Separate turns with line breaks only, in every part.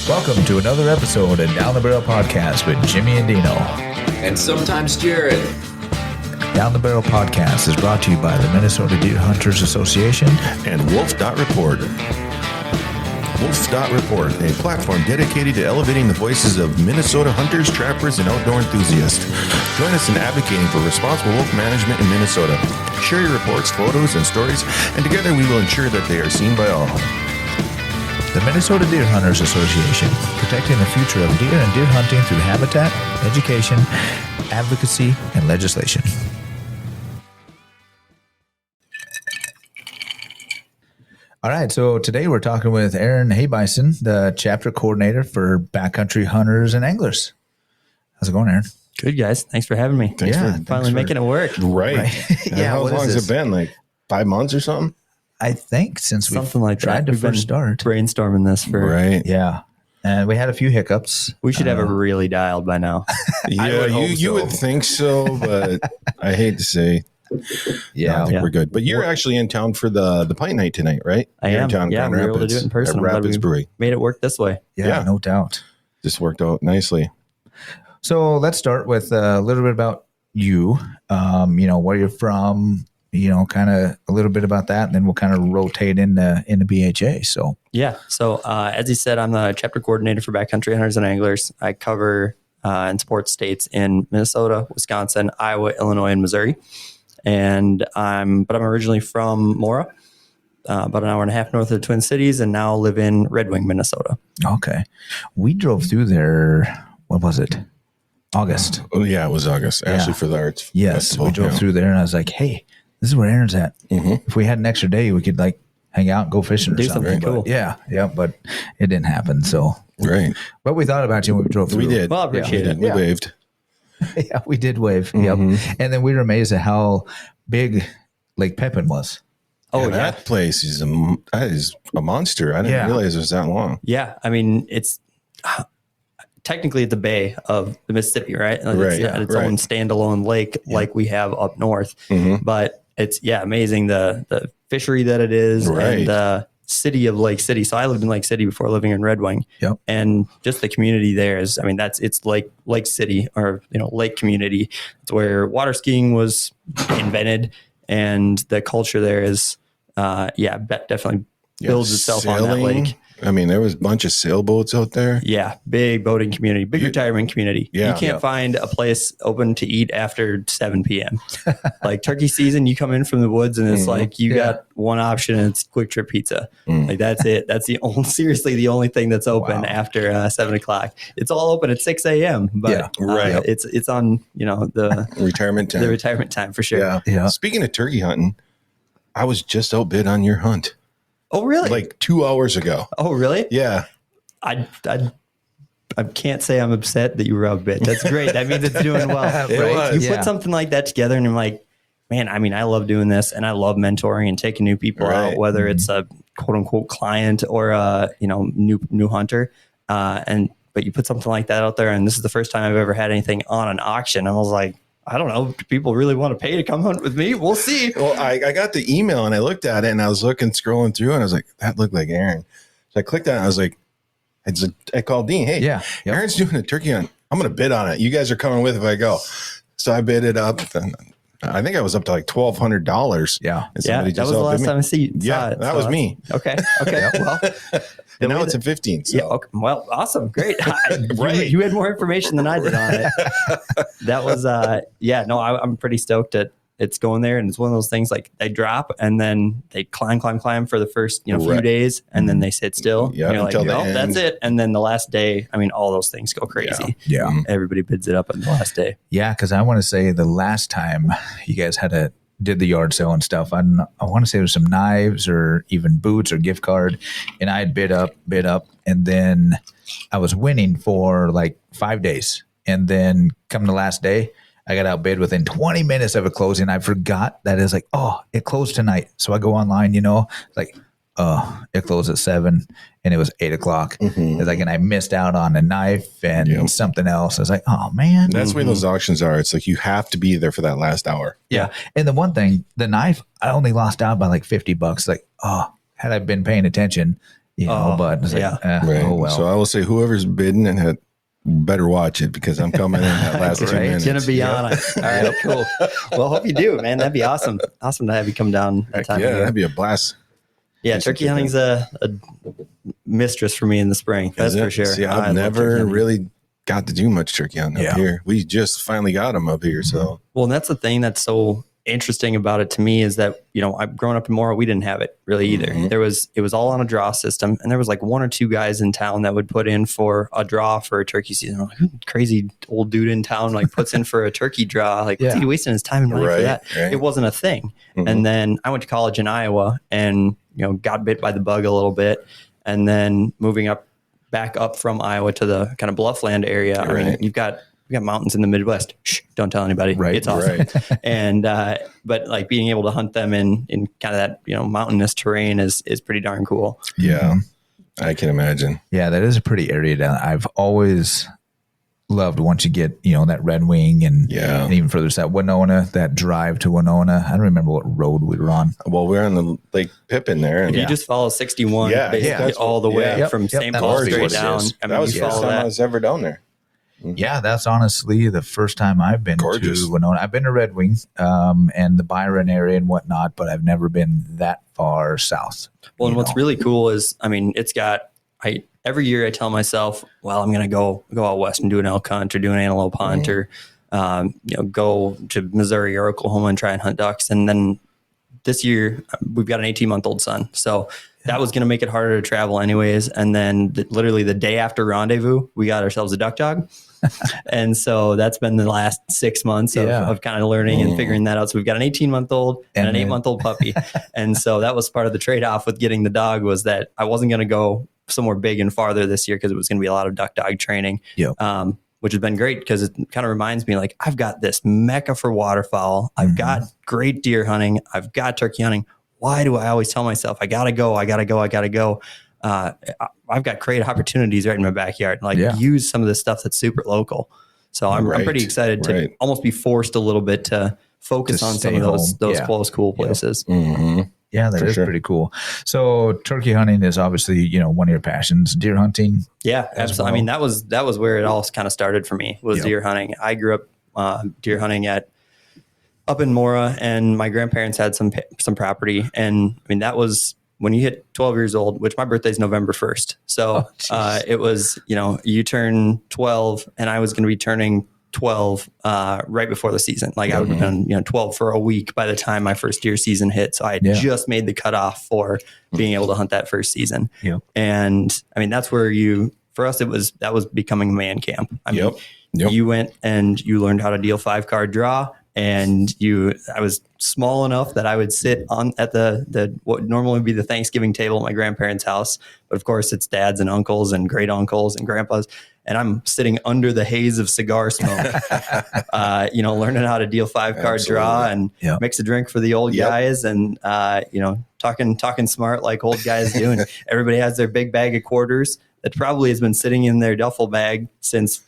Welcome to another episode of Down the Barrel Podcast with Jimmy and Dino.
And sometimes Jared.
Down the Barrel Podcast is brought to you by the Minnesota Deer Hunters Association
and wolf.report. Wolf.report, a platform dedicated to elevating the voices of Minnesota hunters, trappers, and outdoor enthusiasts. Join us in advocating for responsible wolf management in Minnesota. Share your reports, photos, and stories, and together we will ensure that they are seen by all.
The Minnesota Deer Hunters Association, protecting the future of deer and deer hunting through habitat, education, advocacy, and legislation. All right, so today we're talking with Aaron Hebeisen, the chapter coordinator for Backcountry Hunters and Anglers. How's it going, Aaron?
Good, guys. Thanks for having me. Finally making it work.
Right.
Yeah,
How long has it been? Like 5 months or something?
I think since we
Something like
tried
that.
to first start.
Brainstorming this for
Right.
Yeah. And we had a few hiccups.
We should have it really dialed by now.
Yeah, you would think so, but I hate to say.
Yeah.
I think we're good. But you're actually in town for the Pint Night tonight, right?
I
You're
am.
in town,
Yeah,
Grand
we were able to do it in person.
At
I'm glad
Rapids
we
Brewery.
made it work this way.
Yeah, no doubt.
Just worked out nicely.
So let's start with a little bit about you, where you're from, kind of a little bit about that, and then we'll kind of rotate into BHA. So
Yeah. So as you said, I'm the chapter coordinator for Backcountry Hunters and Anglers. I cover and support states in Minnesota, Wisconsin, Iowa, Illinois, and Missouri. And I'm originally from Mora, about an hour and a half north of the Twin Cities, and now live in Red Wing, Minnesota.
Okay. We drove through there, what was it? August.
Oh, yeah, it was August. Actually, for the arts.
Yes,
festival,
we drove through there, and I was like, hey, this is where Aaron's at. Mm-hmm. If we had an extra day, we could hang out and go fishing or
Do
something.
something cool.
But it didn't happen. So,
Right.
but we thought about you when we drove through.
We did.
Well, I appreciate it.
We waved.
Yeah, we did wave.
Mm-hmm.
Yep. And then we were amazed at how big Lake Pepin was.
Oh, yeah.
That place is a monster. I didn't realize it was that long.
Yeah. I mean, it's technically at the bay of the Mississippi, right? It's its own standalone lake like we have up north.
Mm-hmm.
But it's, amazing the fishery that it is and the city of Lake City. So I lived in Lake City before living in Red Wing.
Yep.
And just the community there is, it's like Lake City or, lake community. It's where water skiing was invented, and the culture there is, definitely builds itself on that lake.
I mean, there was a bunch of sailboats out there.
Yeah, big boating community, big retirement community.
Yeah.
You can't find a place open to eat after 7 p.m. Like turkey season, you come in from the woods and it's like you got one option, and it's Quick Trip Pizza. Like that's it. That's the only thing that's open after 7 o'clock. It's all open at 6 a.m. But it's on the
retirement time.
The retirement time for sure.
Yeah.
Speaking of turkey hunting, I was just outbid on your hunt.
Oh, really?
Like 2 hours ago.
Oh, really?
Yeah.
I can't say I'm upset that you were outbid. That's great. That means it's doing well.
Right?
You put something like that together and I'm like, man, I love doing this, and I love mentoring and taking new people out, whether it's a quote unquote client or a, new hunter. But you put something like that out there, and this is the first time I've ever had anything on an auction. And I was like, I don't know. Do people really want to pay to come hunt with me? We'll see.
Well, I got the email and I looked at it and I was scrolling through and I was like, that looked like Aaron. So I clicked on it. I was like, I called Dean. Hey, Aaron's doing a turkey hunt. I'm going to bid on it. You guys are coming with if I go. So I bid it up. And I think I was up to like $1,200.
Yeah.
That was the last time I saw it.
That was me.
Okay. Well,
and now it's at 15. So.
Yeah. Okay. Well, awesome. Great. You had more information than I did on it. That was, I'm pretty stoked that it's going there. And it's one of those things like they drop and then they climb for the first, few days, and then they sit still.
Yeah.
And you're like, that's it. And then the last day, all those things go crazy.
Yeah.
Everybody bids it up on the last day.
Yeah. Cause I want to say the last time you guys did the yard sale and stuff, I want to say there was some knives or even boots or gift card, and I had bid up, and then I was winning for like 5 days, and then come the last day, I got outbid within 20 minutes of it closing. I forgot that it's like, oh, it closed tonight. So I go online, like, it closed at 7 and it was 8 o'clock. Mm-hmm. It's like, and I missed out on a knife and something else. I was like, oh man.
That's where those auctions are. It's like, you have to be there for that last hour.
Yeah. And the one thing, the knife, I only lost out by like $50. Like, had I been paying attention, but it's
right. Oh well. So I will say whoever's bidding and had better watch it because I'm coming in that last 2 minutes.
Gonna be on it. All right, cool. Well, hope you do, man. That'd be awesome. Awesome to have you come down.
That'd be a blast.
Yeah, turkey hunting's a mistress for me in the spring. That's for sure.
See, I've never really got to do much turkey hunting up here. We just finally got them up here. So,
well, and that's the thing that's so interesting about it to me is that, I've grown up in Mora. We didn't have it really either. It was all on a draw system. And there was like 1 or 2 guys in town that would put in for a draw for a turkey season. I'm like, crazy old dude in town, like puts in for a turkey draw. Like, what's he wasting his time and money for that? Right. It wasn't a thing. And then I went to college in Iowa and, got bit by the bug a little bit. And then moving back up from Iowa to the kind of Bluffland area. I mean, we got mountains in the Midwest. Shh, don't tell anybody. Right. It's awesome. Right. And, but like being able to hunt them in kind of that, mountainous terrain is pretty darn cool.
Yeah. I can imagine.
Yeah. That is a pretty area down. I've always loved once you get, that Red Wing and even further south, Winona, that drive to Winona. I don't remember what road we were on.
Well, we're on the Lake Pippin there.
And you just follow 61 basically all the way from St. Paul straight down. I mean,
that was the first time I was ever down there.
Yeah, that's honestly the first time I've been to Winona. I've been to Red Wing and the Byron area and whatnot, but I've never been that far south.
Well, and what's really cool is, I mean, it's got, every year I tell myself, well, I'm going to go out west and do an elk hunt or do an antelope hunt or, go to Missouri or Oklahoma and try and hunt ducks. And then this year we've got an 18-month-old son. So that was going to make it harder to travel anyways. And then literally the day after rendezvous, we got ourselves a duck dog. And so that's been the last 6 months of kind of learning and figuring that out. So we've got an 18-month-old and an 8-month-old puppy. And so that was part of the trade-off with getting the dog was that I wasn't going to go somewhere big and farther this year because it was going to be a lot of duck dog training, which has been great because it kind of reminds me like I've got this mecca for waterfowl. I've got great deer hunting. I've got turkey hunting. Why do I always tell myself I gotta go? I've got great opportunities right in my backyard. Like use some of the stuff that's super local. So I'm pretty excited to almost be forced a little bit to focus on some of those close, cool places.
Yeah, that is pretty cool. So turkey hunting is obviously, one of your passions. Deer hunting.
Yeah, absolutely. Well. I mean, that was where it all kind of started for me was deer hunting. I grew up deer hunting up in Mora, and my grandparents had some property. And I mean, that was when you hit 12 years old, which my birthday is November 1st. So it was, you turn 12 and I was going to be turning 12 right before the season. Like I would have been 12 for a week by the time my first deer season hit. So I had just made the cutoff for being able to hunt that first season. And I mean, that's where for us, that was becoming a man camp. I mean, you went and you learned how to deal 5-card draw. And I was small enough that I would sit at the what normally would be the Thanksgiving table at my grandparents' house. But of course, it's dads and uncles and great uncles and grandpas. And I'm sitting under the haze of cigar smoke, learning how to deal 5-card draw and mix a drink for the old guys and, talking smart like old guys do. And everybody has their big bag of quarters that probably has been sitting in their duffel bag since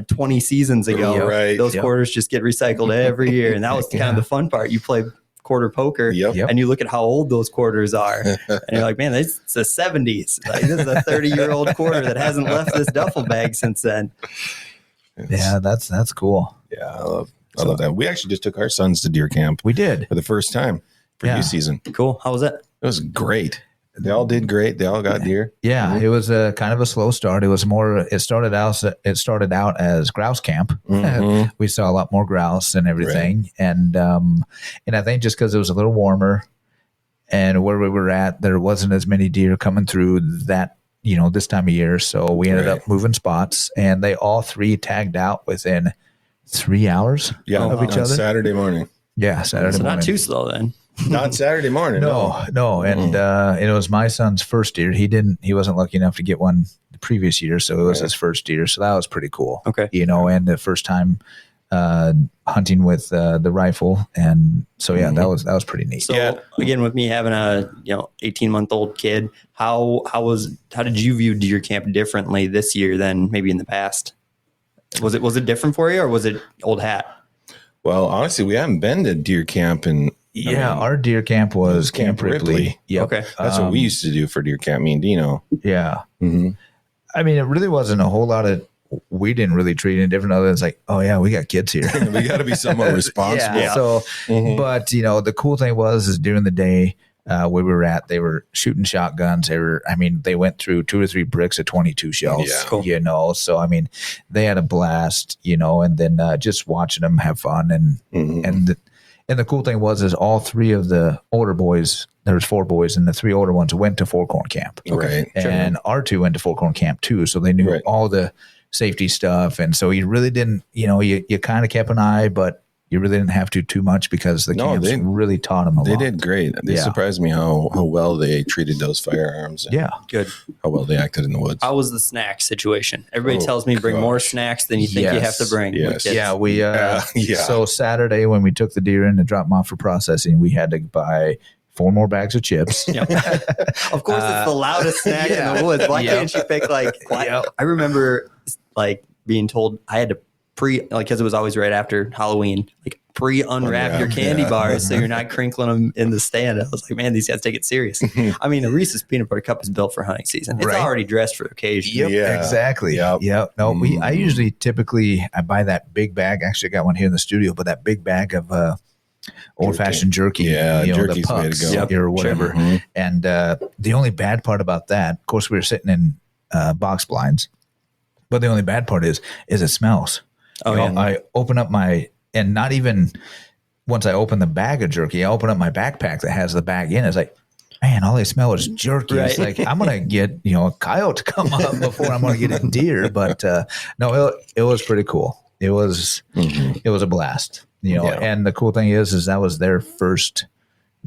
20 seasons ago. Those quarters just get recycled every year. And that was kind of the fun part. You play quarter poker and you look at how old those quarters are and you're like, man, it's the 70s. Like, this is a 30-year-old quarter that hasn't left this duffel bag since then.
Yeah, that's cool.
Yeah, I love that. We actually just took our sons to deer camp.
We did
for the first time for youth season.
Cool. How was it?
It was great. They all did great. They all got deer.
Yeah, it was a kind of a slow start. It was more. It started out as grouse camp. We saw a lot more grouse and everything, and I think just because it was a little warmer, and where we were at, there wasn't as many deer coming through that this time of year. So we ended up moving spots, and they all 3 tagged out within 3 hours of each other.
Saturday morning.
Yeah, Saturday morning.
Not too slow then.
Not Saturday morning.
No. And it was my son's first deer. He wasn't lucky enough to get one the previous year. So it was his first deer. So that was pretty cool.
Okay.
And the first time hunting with the rifle. And so, that was pretty neat.
So again, with me having a, 18-month-old kid, how did you view deer camp differently this year than maybe in the past? Was it different for you or was it old hat?
Well, honestly, we haven't been to deer camp in
Yeah, our deer camp was Camp Ripley. Yep.
Okay.
That's what we used to do for deer camp, me and Dino.
Yeah.
Mm-hmm.
I mean, it really wasn't a whole lot of, we didn't really treat it different other than it's like, oh yeah, we got kids here.
We got to be somewhat responsible.
Yeah. So, but the cool thing is during the day where we were at, they were shooting shotguns. They went through 2 or 3 bricks of 22 shells, so, I mean, they had a blast, and then just watching them have fun. And the cool thing is all 3 of the older boys, there was 4 boys, and the 3 older ones went to Forkhorn Camp.
Right.
And our 2 went to Forkhorn Camp too. So they knew all the safety stuff. And so you really didn't, you kind of kept an eye, but you really didn't have to too much because the camps really taught them a lot.
They did great. They surprised me how well they treated those firearms.
Yeah.
Good.
How well they acted in the woods.
How was the snack situation? Everybody tells me bring more snacks than you think you have to bring.
Yes.
Yeah. So Saturday when we took the deer in to drop them off for processing, we had to buy 4 more bags of chips.
Yep. Of course, it's the loudest snack in the woods. Why can't you pick I remember being told I had to because it was always right after Halloween, pre-unwrap your candy bars so you're not crinkling them in the stand. I was like, man, these guys take it serious. I mean, a Reese's peanut butter cup is built for hunting season. It's already dressed for the occasion.
Yep, exactly. Yep. No, I typically buy that big bag. Actually, I got one here in the studio, but that big bag of old-fashioned jerky. Yeah,
jerky's
the pucks,
way to go.
Or whatever. And the only bad part about that, of course, we were sitting in box blinds, but the only bad part is it smells. I open up and not even once I open the bag of jerky, I open up my backpack that has the bag in it. It's like, man, all I smell is jerky. Right. It's like, I'm going to get, a coyote to come up before I'm going to get a deer. But no, it was pretty cool. It was a blast, and the cool thing is that was their first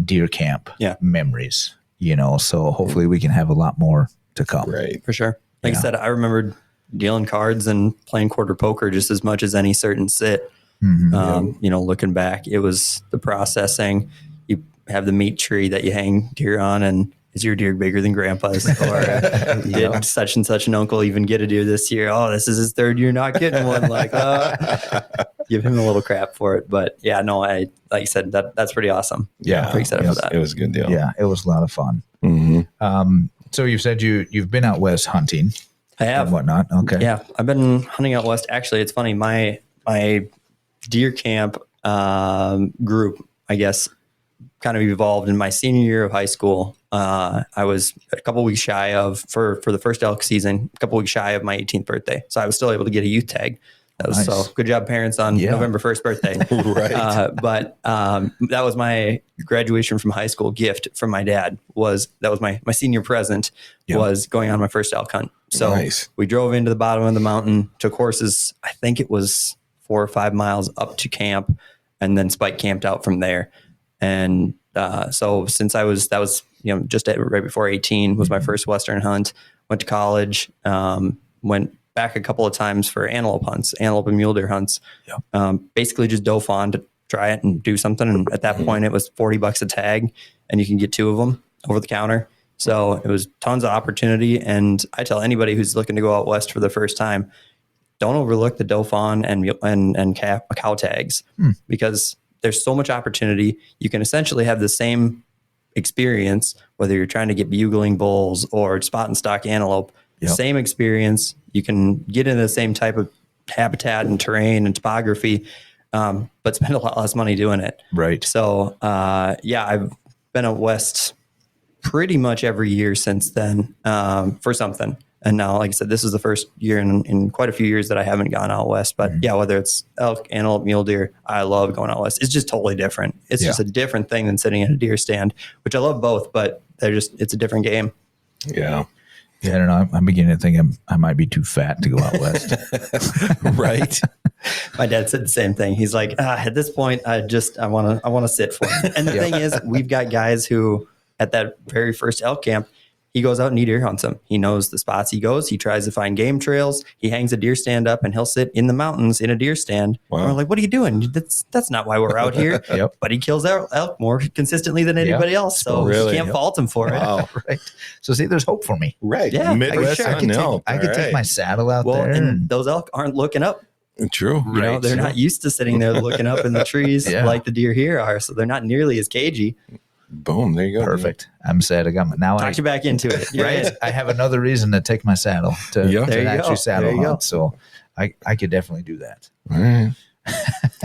deer camp memories, so hopefully we can have a lot more to come.
Right.
For sure. Like I said, I remembered dealing cards and playing quarter poker just as much as any certain sit. Looking back, it was the processing. You have the meat tree that you hang deer on, and is your deer bigger than grandpa's? Or did such and such an uncle even get a deer this year? Oh, this is his 3rd year not getting one. Give him a little crap for it. But like you said, that's pretty awesome.
Yeah.
I'm pretty excited for that.
It was a good deal.
Yeah, it was a lot of fun. So you said you've been out west hunting.
I have.
And whatnot. Okay.
Yeah. I've been hunting out west. Actually, it's funny. My deer camp group, I guess, kind of evolved in my senior year of high school. I was a couple weeks shy of, for the first elk season, a couple weeks shy of my 18th birthday. So I was still able to get a youth tag. Nice. So good job, parents, on November 1st birthday.
Right.
But that was my graduation from high school gift from my dad. That was my senior present was going on my first elk hunt. So we drove into the bottom of the mountain, took horses. I think it was 4 or 5 miles up to camp, and then spike camped out from there. And so since that was just right before 18 was my first Western hunt. Went to college, went back a couple of times for antelope and mule deer hunts. Basically just dove on to try it and do something. And at that point it was $40 a tag, and you can get 2 of them over the counter. So it was tons of opportunity. And I tell anybody who's looking to go out west for the first time, don't overlook the Dauphin and cow tags, because there's so much opportunity. You can essentially have the same experience, whether you're trying to get bugling bulls or spot and stock antelope, same experience. You can get into the same type of habitat and terrain and topography, but spend a lot less money doing it.
Right.
So, I've been out west pretty much every year since then, for something. And now, like I said, this is the first year in quite a few years that I haven't gone out west. But whether it's elk, antelope, mule deer, I love going out west. It's just totally different. It's just a different thing than sitting in a deer stand, which I love both, but it's a different game.
Yeah.
Yeah, I don't know. I'm beginning to think I might be too fat to go out west.
Right.
My dad said the same thing. He's like, at this point, I want to sit for it. And the thing is, we've got guys who at that very first elk camp, he goes out and he deer hunts them. He knows the spots he goes. He tries to find game trails. He hangs a deer stand up and he'll sit in the mountains in a deer stand. Wow. And we're like, what are you doing? That's not why we're out here. But he kills elk more consistently than anybody else. So you can't fault him for it.
Right. So see, there's hope for me.
Right.
Yeah.
Midwest
I could take my saddle out there.
And those elk aren't looking up
True.
You know, they're not used to sitting there looking up in the trees like the deer here are. So they're not nearly as cagey.
Boom. There you go.
Perfect. I'm sad I got now.
Talked you back into it.
Right. I have another reason to take my saddle to actually saddle hunt. So I could definitely do that.
All right.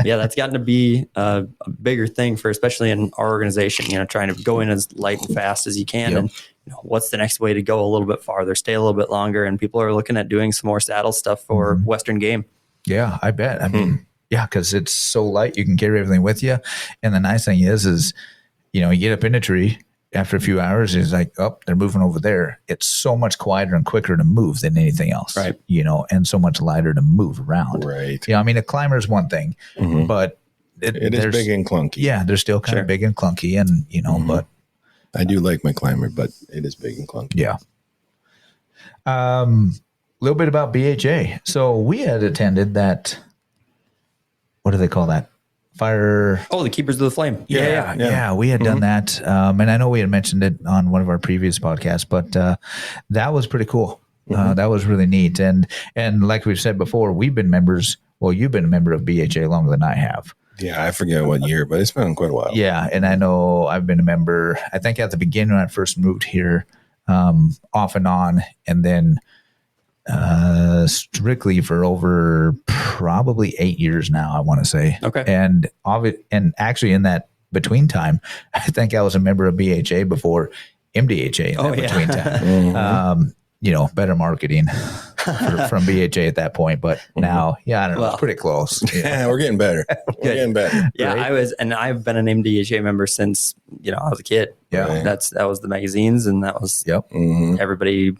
Yeah, that's gotten to be a bigger thing for, especially in our organization, you know, trying to go in as light and fast as you can. And you know, what's the next way to go a little bit farther, stay a little bit longer. And people are looking at doing some more saddle stuff for Western game. Yeah,
I bet. I mean, because it's so light, you can carry everything with you. And the nice thing is, you know, you get up in a tree after a few hours, it's like, oh, they're moving over there. It's so much quieter and quicker to move than anything else,
right?
You know, and so much lighter to move around,
right?
You know, I mean, a climber is one thing, but
it is big and clunky.
Yeah, they're still kind of big and clunky, and you know, but
I do like my climber, but it is big and clunky.
Yeah. A little bit about BHA. So we had attended that. What do they call that? Fire.
Oh, the Keepers of the Flame.
Yeah. We had done that. And I know we had mentioned it on one of our previous podcasts, but that was pretty cool. That was really neat. And like we've said before, we've been members. Well, you've been a member of BHA longer than I have.
Yeah, I forget what year, but it's been quite a while.
Yeah. And I know I've been a member, I think at the beginning when I first moved here, off and on, and then strictly for over probably 8 years now, I want to say.
Okay.
And actually in that between time, I think I was a member of BHA before MDHA in that between time. You know, better marketing from BHA at that point, but now, I don't know, it's pretty close.
Yeah, we're getting better. We're getting better.
Yeah,
right?
I've been an MDHA member since, you know, I was a kid.
Yeah.
That was the magazines, and that was everybody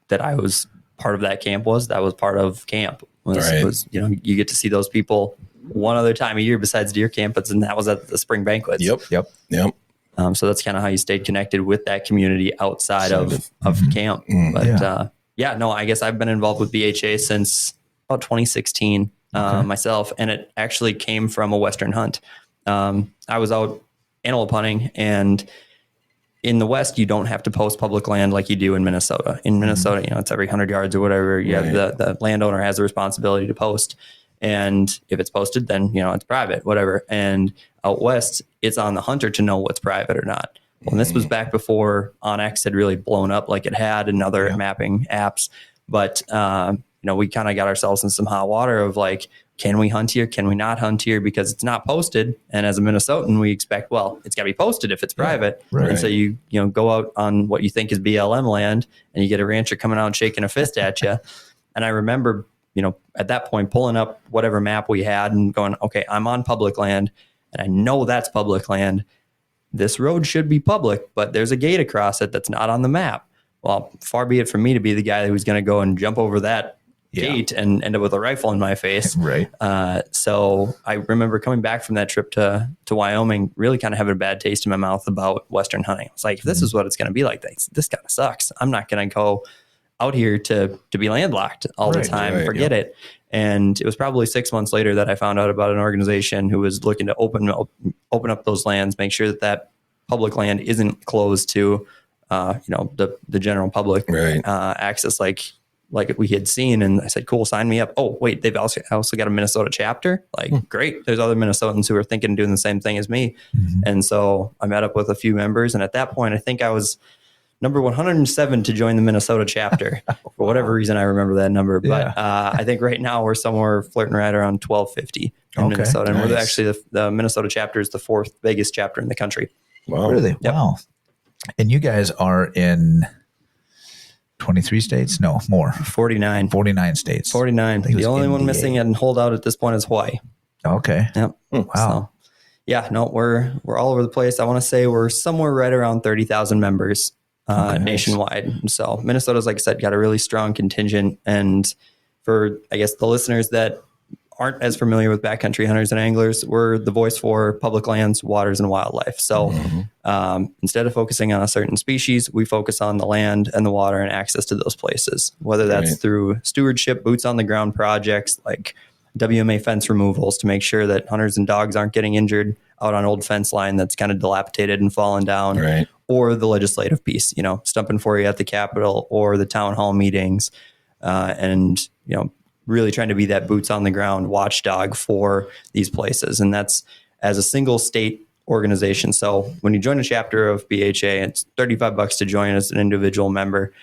that I was part of that camp that was part of camp was, you know, you get to see those people one other time a year besides deer camp, and that was at the spring banquets.
Yep.
So that's kind of how you stayed connected with that community outside of camp. But I guess I've been involved with BHA since about 2016 myself, and it actually came from a Western hunt. I was out antelope hunting, and in the West, you don't have to post public land like you do in Minnesota. In Minnesota, you know, it's every 100 yards or whatever. You have the landowner has the responsibility to post. And if it's posted, then, you know, it's private, whatever. And out West, it's on the hunter to know what's private or not. Well, and this was back before OnX had really blown up like it had in other mapping apps. But, you know, we kind of got ourselves in some hot water of like, can we hunt here? Can we not hunt here? Because it's not posted. And as a Minnesotan, we expect, well, it's got to be posted if it's private.
Right.
And so you go out on what you think is BLM land, and you get a rancher coming out and shaking a fist at you. And I remember, you know, at that point, pulling up whatever map we had and going, okay, I'm on public land, and I know that's public land. This road should be public, but there's a gate across it that's not on the map. Well, far be it from me to be the guy who's going to go and jump over that gate and end up with a rifle in my face.
Right.
So I remember coming back from that trip to Wyoming, really kind of having a bad taste in my mouth about Western hunting. It's like, if this is what it's going to be like, this kind of sucks. I'm not going to go out here to be landlocked all the time. Forget it. And it was probably 6 months later that I found out about an organization who was looking to open up those lands, make sure that public land isn't closed to, you know, the general public access like we had seen. And I said, cool, sign me up. Oh, wait, they've also got a Minnesota chapter. Like, great. There's other Minnesotans who are thinking of doing the same thing as me. And so I met up with a few members. And at that point, I think I was number 107 to join the Minnesota chapter. For whatever reason, I remember that number. But I think right now we're somewhere flirting right around 1250 in Minnesota. And we're actually the Minnesota chapter is the fourth biggest chapter in the country.
Wow.
Really? Yep. Wow. And you guys are in 23 states? No, more.
49.
49 states.
49. The only one missing and holdout at this point is Hawaii.
Okay.
Yep.
Wow.
So, we're all over the place. I want to say we're somewhere right around 30,000 members nationwide. So Minnesota's, like I said, got a really strong contingent. And for, I guess, the listeners that aren't as familiar with Backcountry Hunters and Anglers, we're the voice for public lands, waters, and wildlife. So instead of focusing on a certain species, we focus on the land and the water and access to those places, whether that's through stewardship, boots on the ground projects like WMA fence removals to make sure that hunters and dogs aren't getting injured out on old fence line that's kind of dilapidated and fallen down, or the legislative piece, you know, stumping for you at the Capitol or the town hall meetings, and, you know, really trying to be that boots on the ground watchdog for these places. And that's as a single state organization. So when you join a chapter of BHA, it's $35 to join as an individual member.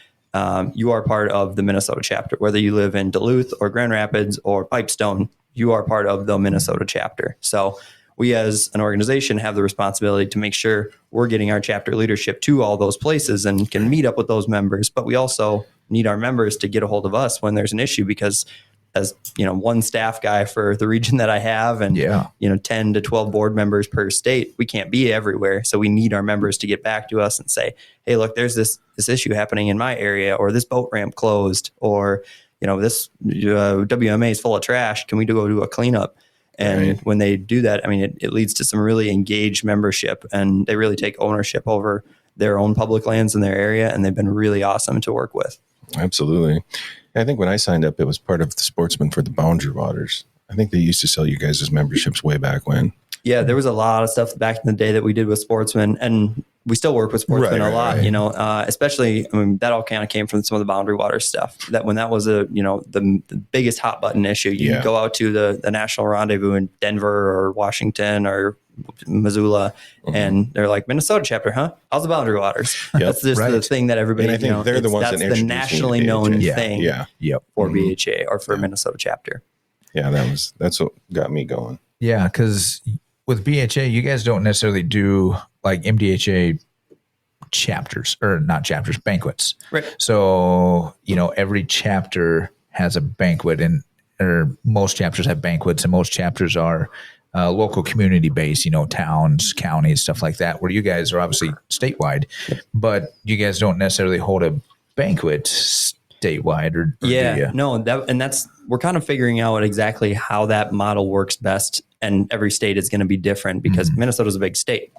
You are part of the Minnesota chapter, whether you live in Duluth or Grand Rapids or Pipestone, you are part of the Minnesota chapter. So we as an organization have the responsibility to make sure we're getting our chapter leadership to all those places and can meet up with those members. But we also need our members to get a hold of us when there's an issue, because as one staff guy for the region that I have and 10 to 12 board members per state, we can't be everywhere. So we need our members to get back to us and say, hey, look, there's this issue happening in my area, or this boat ramp closed, or this WMA is full of trash. Can we go do a cleanup? And when they do that, I mean, it leads to some really engaged membership, and they really take ownership over their own public lands in their area. And they've been really awesome to work with.
Absolutely. I think when I signed up, it was part of the Sportsman for the Boundary Waters. I think they used to sell you guys as memberships way back when. Yeah,
there was a lot of stuff back in the day that we did with Sportsman, and we still work with Sportsman a lot. Especially, I mean, that all kind of came from some of the Boundary Waters stuff. That when that was the biggest hot button issue, you go out to the National Rendezvous in Denver or Washington or Missoula, and they're like, Minnesota chapter, huh? How's the Boundary Waters? That's just the thing that everybody,
and I think they're the ones
that's the nationally known thing for BHA or for Minnesota chapter.
Yeah, that's what got me going.
Yeah, because with BHA, you guys don't necessarily do like MDHA chapters, or not chapters, banquets.
Right.
So, every chapter has a banquet, or most chapters have banquets, and most chapters are local community based, towns, counties, stuff like that, where you guys are obviously statewide, but you guys don't necessarily hold a banquet statewide, or do you?
No, we're kind of figuring out exactly how that model works best. And every state is going to be different, because Minnesota's a big state.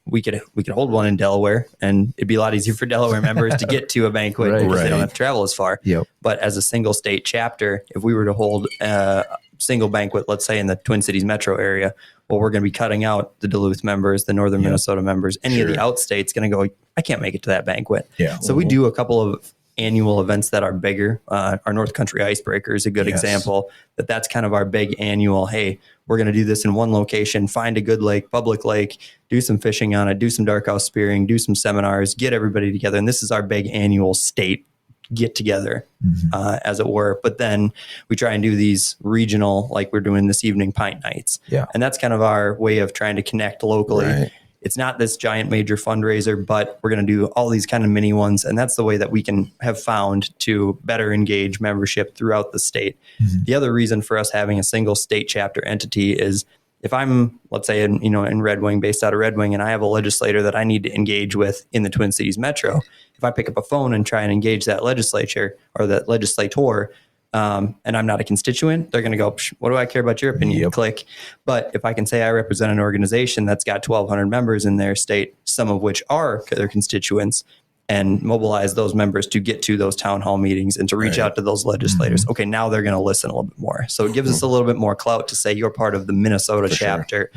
We could hold one in Delaware, and it'd be a lot easier for Delaware members to get to a banquet because they don't have to travel as far. But as a single state chapter, if we were to hold a single banquet, let's say in the Twin Cities metro area, well, we're going to be cutting out the Duluth members, the Northern Minnesota members, any of the outstates going to go, I can't make it to that banquet. So we do a couple of annual events that are bigger. Our North Country Icebreaker is a good example. That's kind of our big annual, hey, we're going to do this in one location, find a good lake, public lake, do some fishing on it, do some dark house spearing, do some seminars, get everybody together. And this is our big annual state get together, as it were. But then we try and do these regional, like we're doing this evening, pint nights. And that's kind of our way of trying to connect locally. It's not this giant major fundraiser, but we're going to do all these kind of mini ones. And that's the way that we can have found to better engage membership throughout the state. The other reason for us having a single state chapter entity is if I'm, let's say, in Red Wing, based out of Red Wing, and I have a legislator that I need to engage with in the Twin Cities metro, if I pick up a phone and try and engage that legislature or that legislator, and I'm not a constituent, they're going to go, what do I care about your opinion? Click. But if I can say I represent an organization that's got 1,200 members in their state, some of which are their constituents, and mobilize those members to get to those town hall meetings and to reach out to those legislators. Okay, now they're going to listen a little bit more. So it gives us a little bit more clout to say you're part of the Minnesota chapter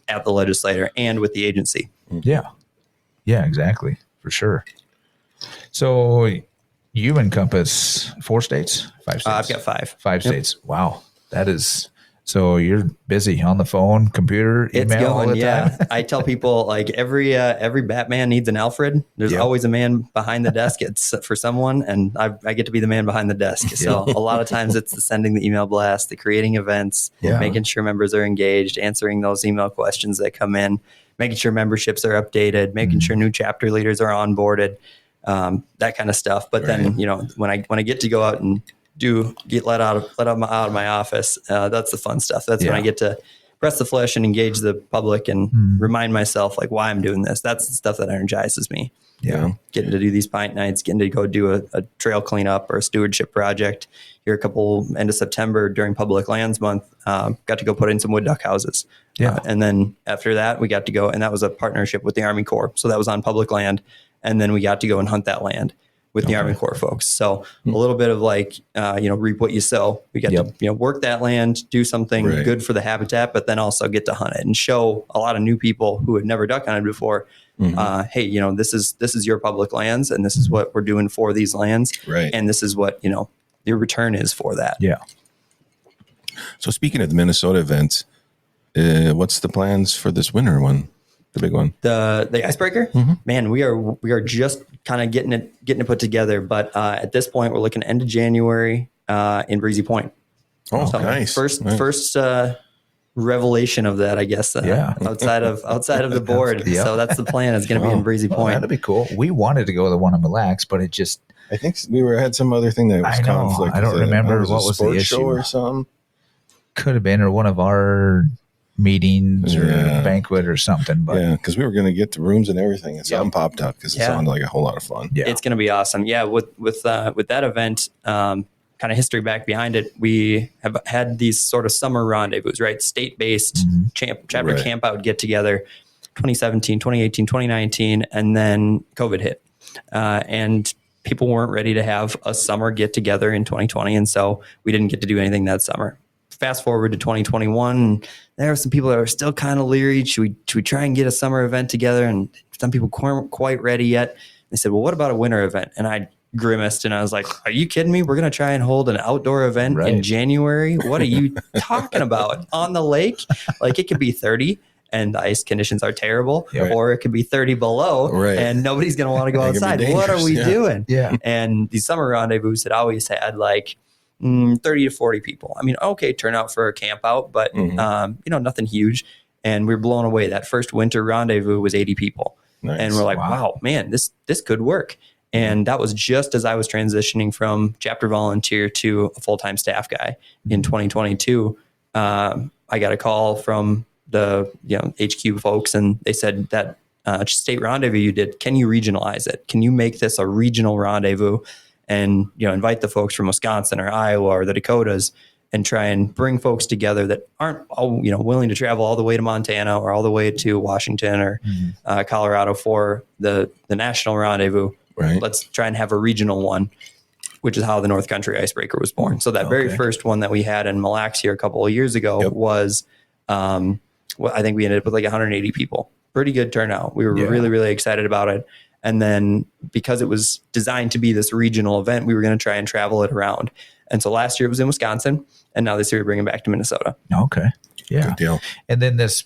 at the legislator and with the agency.
Yeah, exactly. For sure. So you encompass 4 states, 5 states?
I've got 5.
5 states. Wow. That is, so you're busy on the phone, computer, email,
it's going,
all the time?
I tell people, like, every Batman needs an Alfred. There's always a man behind the desk. It's for someone, and I get to be the man behind the desk. So a lot of times it's the sending the email blast, the creating events, making sure members are engaged, answering those email questions that come in, making sure memberships are updated, making sure new chapter leaders are onboarded. That kind of stuff. But then, when I get to go out and get let out of my office, that's the fun stuff. That's when I get to press the flesh and engage the public and remind myself like why I'm doing this. That's the stuff that energizes me. Getting to do these pint nights, getting to go do a trail cleanup or a stewardship project here end of September during Public Lands Month. Got to go put in some wood duck houses. And then after that, we got to go, and that was a partnership with the Army Corps. So that was on public land. And then we got to go and hunt that land with the Army Corps folks. So a little bit of like, reap what you sow. We got to, work that land, do something good for the habitat, but then also get to hunt it and show a lot of new people who had never duck hunted before. Hey, this is your public lands, and this is what we're doing for these lands. And this is what, your return is for that.
So speaking of the Minnesota events, what's the plans for this winter one? The big one,
the icebreaker. Mm-hmm. Man, we are just kind of getting it put together. But at this point, we're looking end of January in Breezy Point.
Oh, so nice!
First revelation of that, I guess. Outside of the board. Yep. So that's the plan. It's going to be in Breezy Point.
That'd be cool. We wanted to go to the one in Mille Lacs, but it just.
I think we had some other thing that was conflict.
I don't remember what was the issue
show or something.
Could have been, or one of our meetings or banquet or something. But
because we were going to get the rooms and everything, and something popped up because it sounded like a whole lot of fun.
Yeah, it's going to be awesome. Yeah, with that event, kind of history back behind it, we have had these sort of summer rendezvous, right? State-based chapter camp out get together, 2017, 2018, 2019, and then COVID hit, and people weren't ready to have a summer get together in 2020, and so we didn't get to do anything that summer. Fast forward to 2021, there are some people that are still kind of leery. Should we try and get a summer event together? And some people weren't quite ready yet. They said, well, what about a winter event? And I grimaced and I was like, are you kidding me? We're going to try and hold an outdoor event in January? What are you talking about? On the lake? Like, it could be 30 and the ice conditions are terrible, or it could be 30 below and nobody's going to want to go outside. What are we doing?
Yeah.
And these summer rendezvous had always had like 30 to 40 people. I mean, okay, turnout for a camp out, but nothing huge. And we were blown away. That first winter rendezvous was 80 people. Nice. And we're like, wow, man, this could work. And that was just as I was transitioning from chapter volunteer to a full-time staff guy in 2022. I got a call from the HQ folks, and they said that state rendezvous you did, can you regionalize it? Can you make this a regional rendezvous and invite the folks from Wisconsin or Iowa or the Dakotas and try and bring folks together that aren't willing to travel all the way to Montana or all the way to Washington or Colorado for the national rendezvous. Right. Let's try and have a regional one, which is how the North Country Icebreaker was born. So that very first one that we had in Mille Lacs here a couple of years ago was, I think we ended up with like 180 people. Pretty good turnout. We were really, really excited about it. And then because it was designed to be this regional event, we were going to try and travel it around. And so last year it was in Wisconsin, and now this year we're bringing it back to Minnesota.
Okay. Yeah.
Good deal.
And then this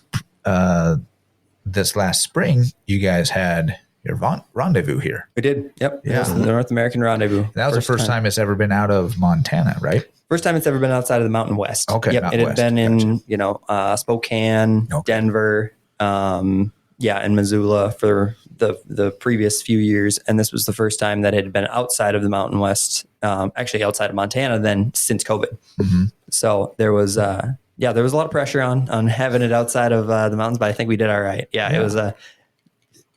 last spring, you guys had your rendezvous here.
We did. Yep. Yeah. The North American Rendezvous.
That was the first time it's ever been out of Montana, right?
First time it's ever been outside of the Mountain West.
Okay.
Yep. It had been in, Spokane, Denver, and Missoula for the previous few years. And this was the first time that it had been outside of the Mountain West, actually outside of Montana then since COVID. Mm-hmm. So there was, there was a lot of pressure on having it outside of the mountains, but I think we did all right. Yeah. It was a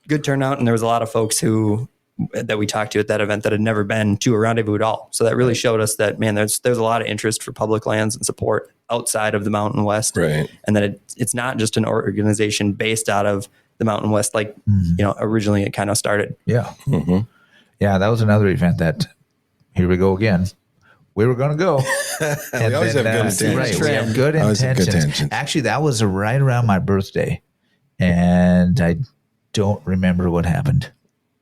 good turnout. And there was a lot of folks that we talked to at that event that had never been to a rendezvous at all. So that really showed us that, man, there's a lot of interest for public lands and support outside of the Mountain West.
Right.
And that it's not just an organization based out of the Mountain West, like, originally it kind of started.
Yeah. Mm-hmm. Yeah. That was another event that, here we go again. We were going to go.
And we always have good intentions.
Right, we have good intentions. Actually, that was right around my birthday. And I don't remember what happened.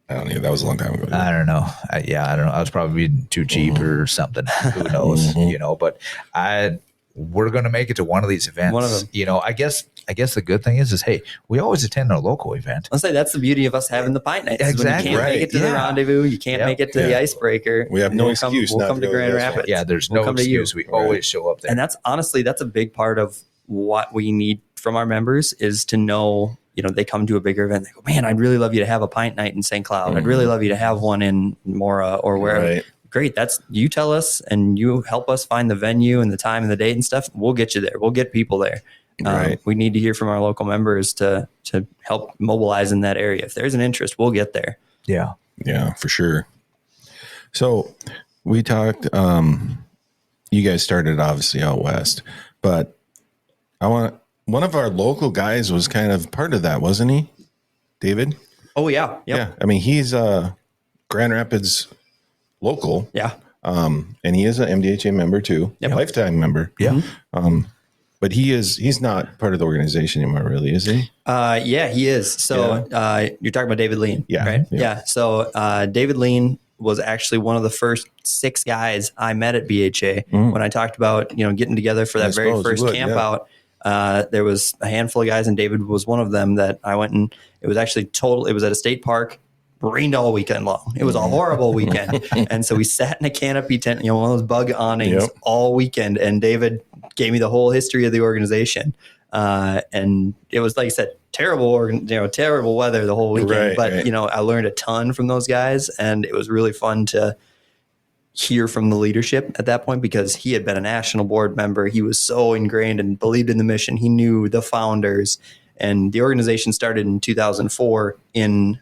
I don't know. That was a long time ago.
I don't know. I don't know. I was probably too cheap or something. Who knows? But we're going to make it to one of these events.
One of them.
I guess the good thing is hey, we always attend our local event.
I'll say that's the beauty of us having the Pint Nights.
Exactly.
When you can't make it to the rendezvous, you can't make it to the icebreaker.
We have no excuse.
We'll come to Grand Rapids.
Yeah, there's no excuse. We always show up there.
And that's a big part of what we need from our members is to know, they come to a bigger event. They go, man, I'd really love you to have a Pint Night in St. Cloud. I'd really love you to have one in Mora or wherever. Right. Great. That's you tell us and you help us find the venue and the time and the date and stuff. We'll get you there. We'll get people there. Right. We need to hear from our local members to help mobilize in that area. If there's an interest, we'll get there.
Yeah.
Yeah, for sure. So we talked, you guys started obviously out west, but one of our local guys was kind of part of that, wasn't he? David?
Oh yeah. Yep.
Yeah. I mean, he's Grand Rapids local.
Yeah.
And he is an MDHA member too.
Yep.
Lifetime member.
Yeah.
But he's not part of the organization anymore, really, is he?
Yeah, he is. So you're talking about David Lean, right? Yeah. So David Lean was actually one of the first 6 guys I met at BHA when I talked about, getting together for that very first camp out. There was a handful of guys, and David was one of them that I went, and it was actually it was at a state park, rained all weekend long. It was a horrible weekend. And so we sat in a canopy tent, one of those bug awnings all weekend. And David gave me the whole history of the organization. And it was, like I said, terrible weather the whole weekend. But I learned a ton from those guys, and it was really fun to hear from the leadership at that point, because he had been a national board member. He was so ingrained and believed in the mission. He knew the founders, and the organization started in 2004 in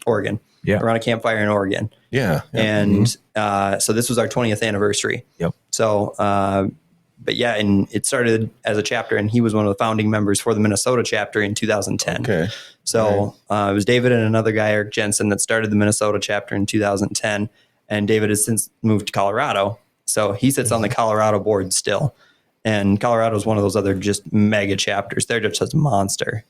Oregon, around a campfire in Oregon. And so this was our 20th anniversary. So, and it started as a chapter, and he was one of the founding members for the Minnesota chapter in 2010. So it was David and another guy, Eric Jensen, that started the Minnesota chapter in 2010. And David has since moved to Colorado. So he sits on the Colorado board still. And Colorado is one of those other just mega chapters. They're just a monster.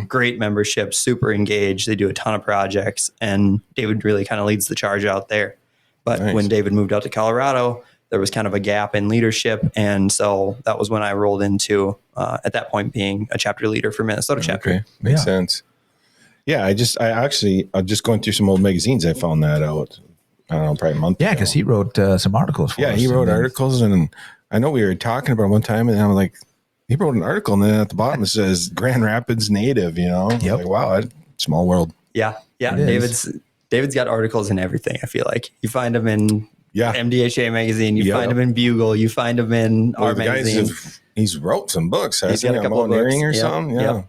Great membership, super engaged. They do a ton of projects. And David really kind of leads the charge out there. But when David moved out to Colorado, there was kind of a gap in leadership. And so that was when I rolled into, at that point, being a chapter leader for Minnesota chapter.
Makes sense. Yeah, I just going through some old magazines, I found that out. I don't know, probably a month ago.
Because he wrote some articles for us.
Yeah, he wrote articles, and I know we were talking about it one time, and I'm like, he wrote an article, and then at the bottom it says Grand Rapids native, Like, wow, small world.
Yeah. David's got articles in everything, I feel like. You find them in MDHA magazine, you find them in Bugle, you find them in our magazine.
He's wrote some books,
hasn't he? Got a couple of books
or something. Yeah.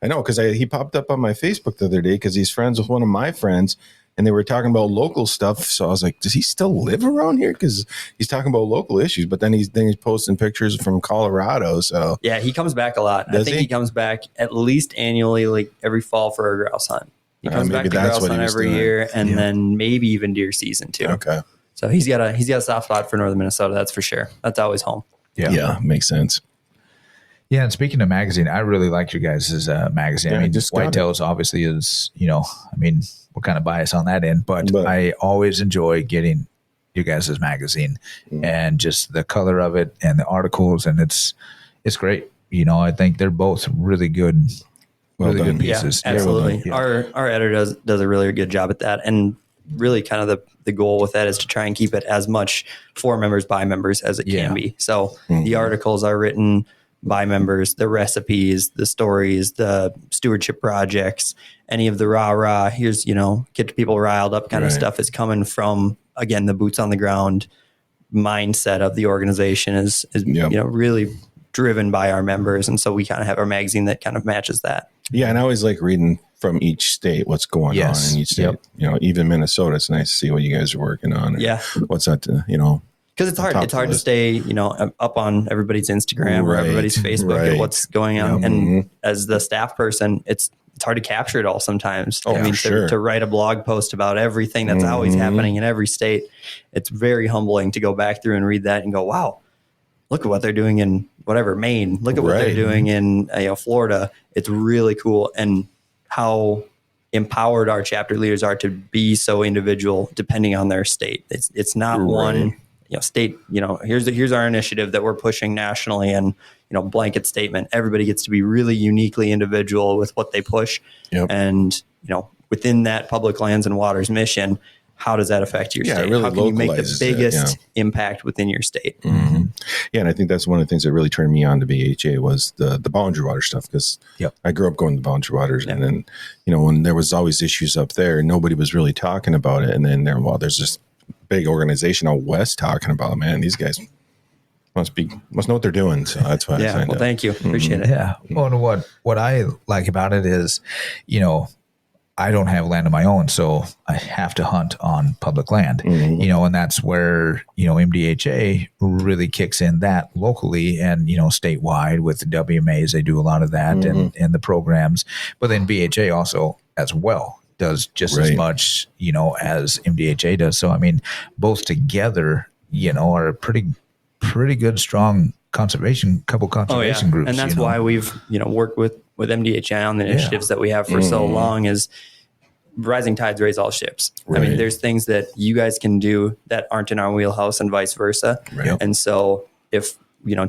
I know, because he popped up on my Facebook the other day because he's friends with one of my friends. And they were talking about local stuff. So I was like, does he still live around here? Because he's talking about local issues, but then he's posting pictures from Colorado. So
yeah, he comes back a lot. I think he comes back at least annually, like every fall for a grouse hunt. He comes back to grouse hunt every year, and then maybe even deer season too.
Okay.
So he's got a soft spot for northern Minnesota. That's for sure. That's always home.
Yeah, makes sense.
Yeah, and speaking of magazine, I really like your guys' magazine. I mean, Whitetails obviously is, we're kind of biased on that end, but I always enjoy getting you guys' magazine and just the color of it and the articles, and it's great. I think they're both really good, good pieces.
Yeah, absolutely. Yeah. Our editor does a really good job at that, and really kind of the goal with that is to try and keep it as much for members by members as it can be. So the articles are written by members, the recipes, the stories, the stewardship projects, any of the here's, get people riled up kind of stuff is coming from, again, the boots on the ground mindset of the organization is really driven by our members. And so we kind of have our magazine that kind of matches that. Yeah.
And I always like reading from each state, what's going on in each state. Even Minnesota, it's nice to see what you guys are working on. And what's that,
because it's hard. It's hard to stay, up on everybody's Instagram or everybody's Facebook at what's going on. And as the staff person, it's hard to capture it all sometimes. To write a blog post about everything that's always happening in every state, it's very humbling to go back through and read that and go, wow, look at what they're doing in Maine. Look at what they're doing in Florida. It's really cool, and how empowered our chapter leaders are to be so individual depending on their state. It's not one. State, here's our initiative that we're pushing nationally, and, blanket statement. Everybody gets to be really uniquely individual with what they push. And, within that public lands and waters mission, how does that affect your state?
Really
how can you make the biggest impact within your state?
Yeah. And I think that's one of the things that really turned me on to BHA was the boundary water stuff. Because I grew up going to boundary waters, and then, when there was always issues up there, nobody was really talking about it. And then there's this big organization out west talking about, man, these guys must know what they're doing. So that's why I signed up.
Thank you. Appreciate it.
Yeah. Well, what I like about it is, I don't have land of my own, so I have to hunt on public land, and that's where, MDHA really kicks in that locally and, statewide with the WMAs, they do a lot of that and the programs, but then BHA also as well does just as much, as MDHA does. So, I mean, both together, are a pretty good, strong conservation groups.
And that's why we've, worked with MDHA on the initiatives that we have for so long is rising tides raise all ships. Right. I mean, there's things that you guys can do that aren't in our wheelhouse and vice versa. Right. And so if,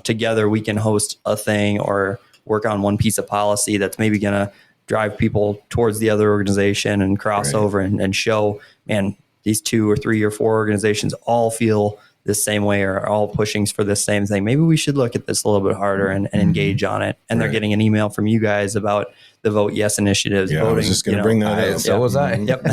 together we can host a thing or work on one piece of policy that's maybe going to drive people towards the other organization and cross over and show, man, these 2 or 3 or 4 organizations all feel the same way or are all pushing for the same thing. Maybe we should look at this a little bit harder and engage on it. And they're getting an email from you guys about the Vote Yes initiatives.
Yeah, voting, I was just going to bring that up.
So was I.
Yep.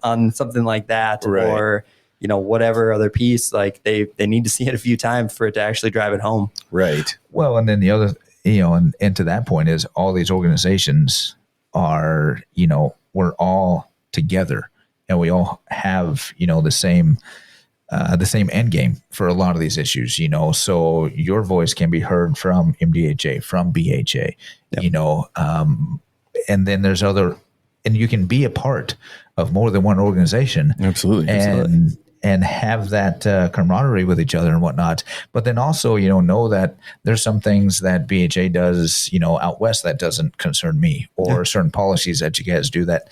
on something like that or, whatever other piece, like they need to see it a few times for it to actually drive it home.
Right.
Well, and then the other, and to that point is all these organizations are, we're all together and we all have, the same end game for a lot of these issues, so your voice can be heard from MDHA, from BHA, and then there's other, and you can be a part of more than one organization.
Absolutely.
And have that camaraderie with each other and whatnot. But then also, know that there's some things that BHA does, out west that doesn't concern me, or certain policies that you guys do that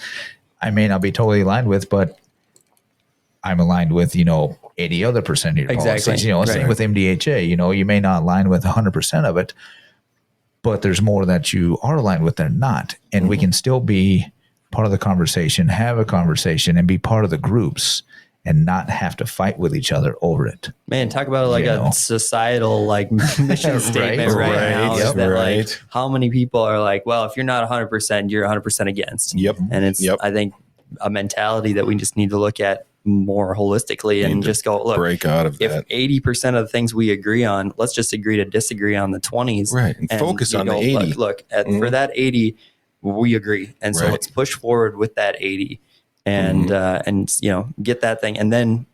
I may not be totally aligned with, but I'm aligned with, 80 other percent of your policies. Same with MDHA, you may not align with 100% of it, but there's more that you are aligned with than not. And we can still be part of the conversation, have a conversation, and be part of the groups and not have to fight with each other over it.
Man, talk about like a societal mission statement now. Is that like how many people are like, well, if you're not 100%, you're 100% against.
Yep.
And it's I think a mentality that we just need to look at more holistically and just go, look,
break out of that.
If 80% of the things we agree on, let's just agree to disagree on the 20s.
Right. And focus on the 80.
Look for that 80, we agree. And so let's push forward with that 80 and get that thing. And then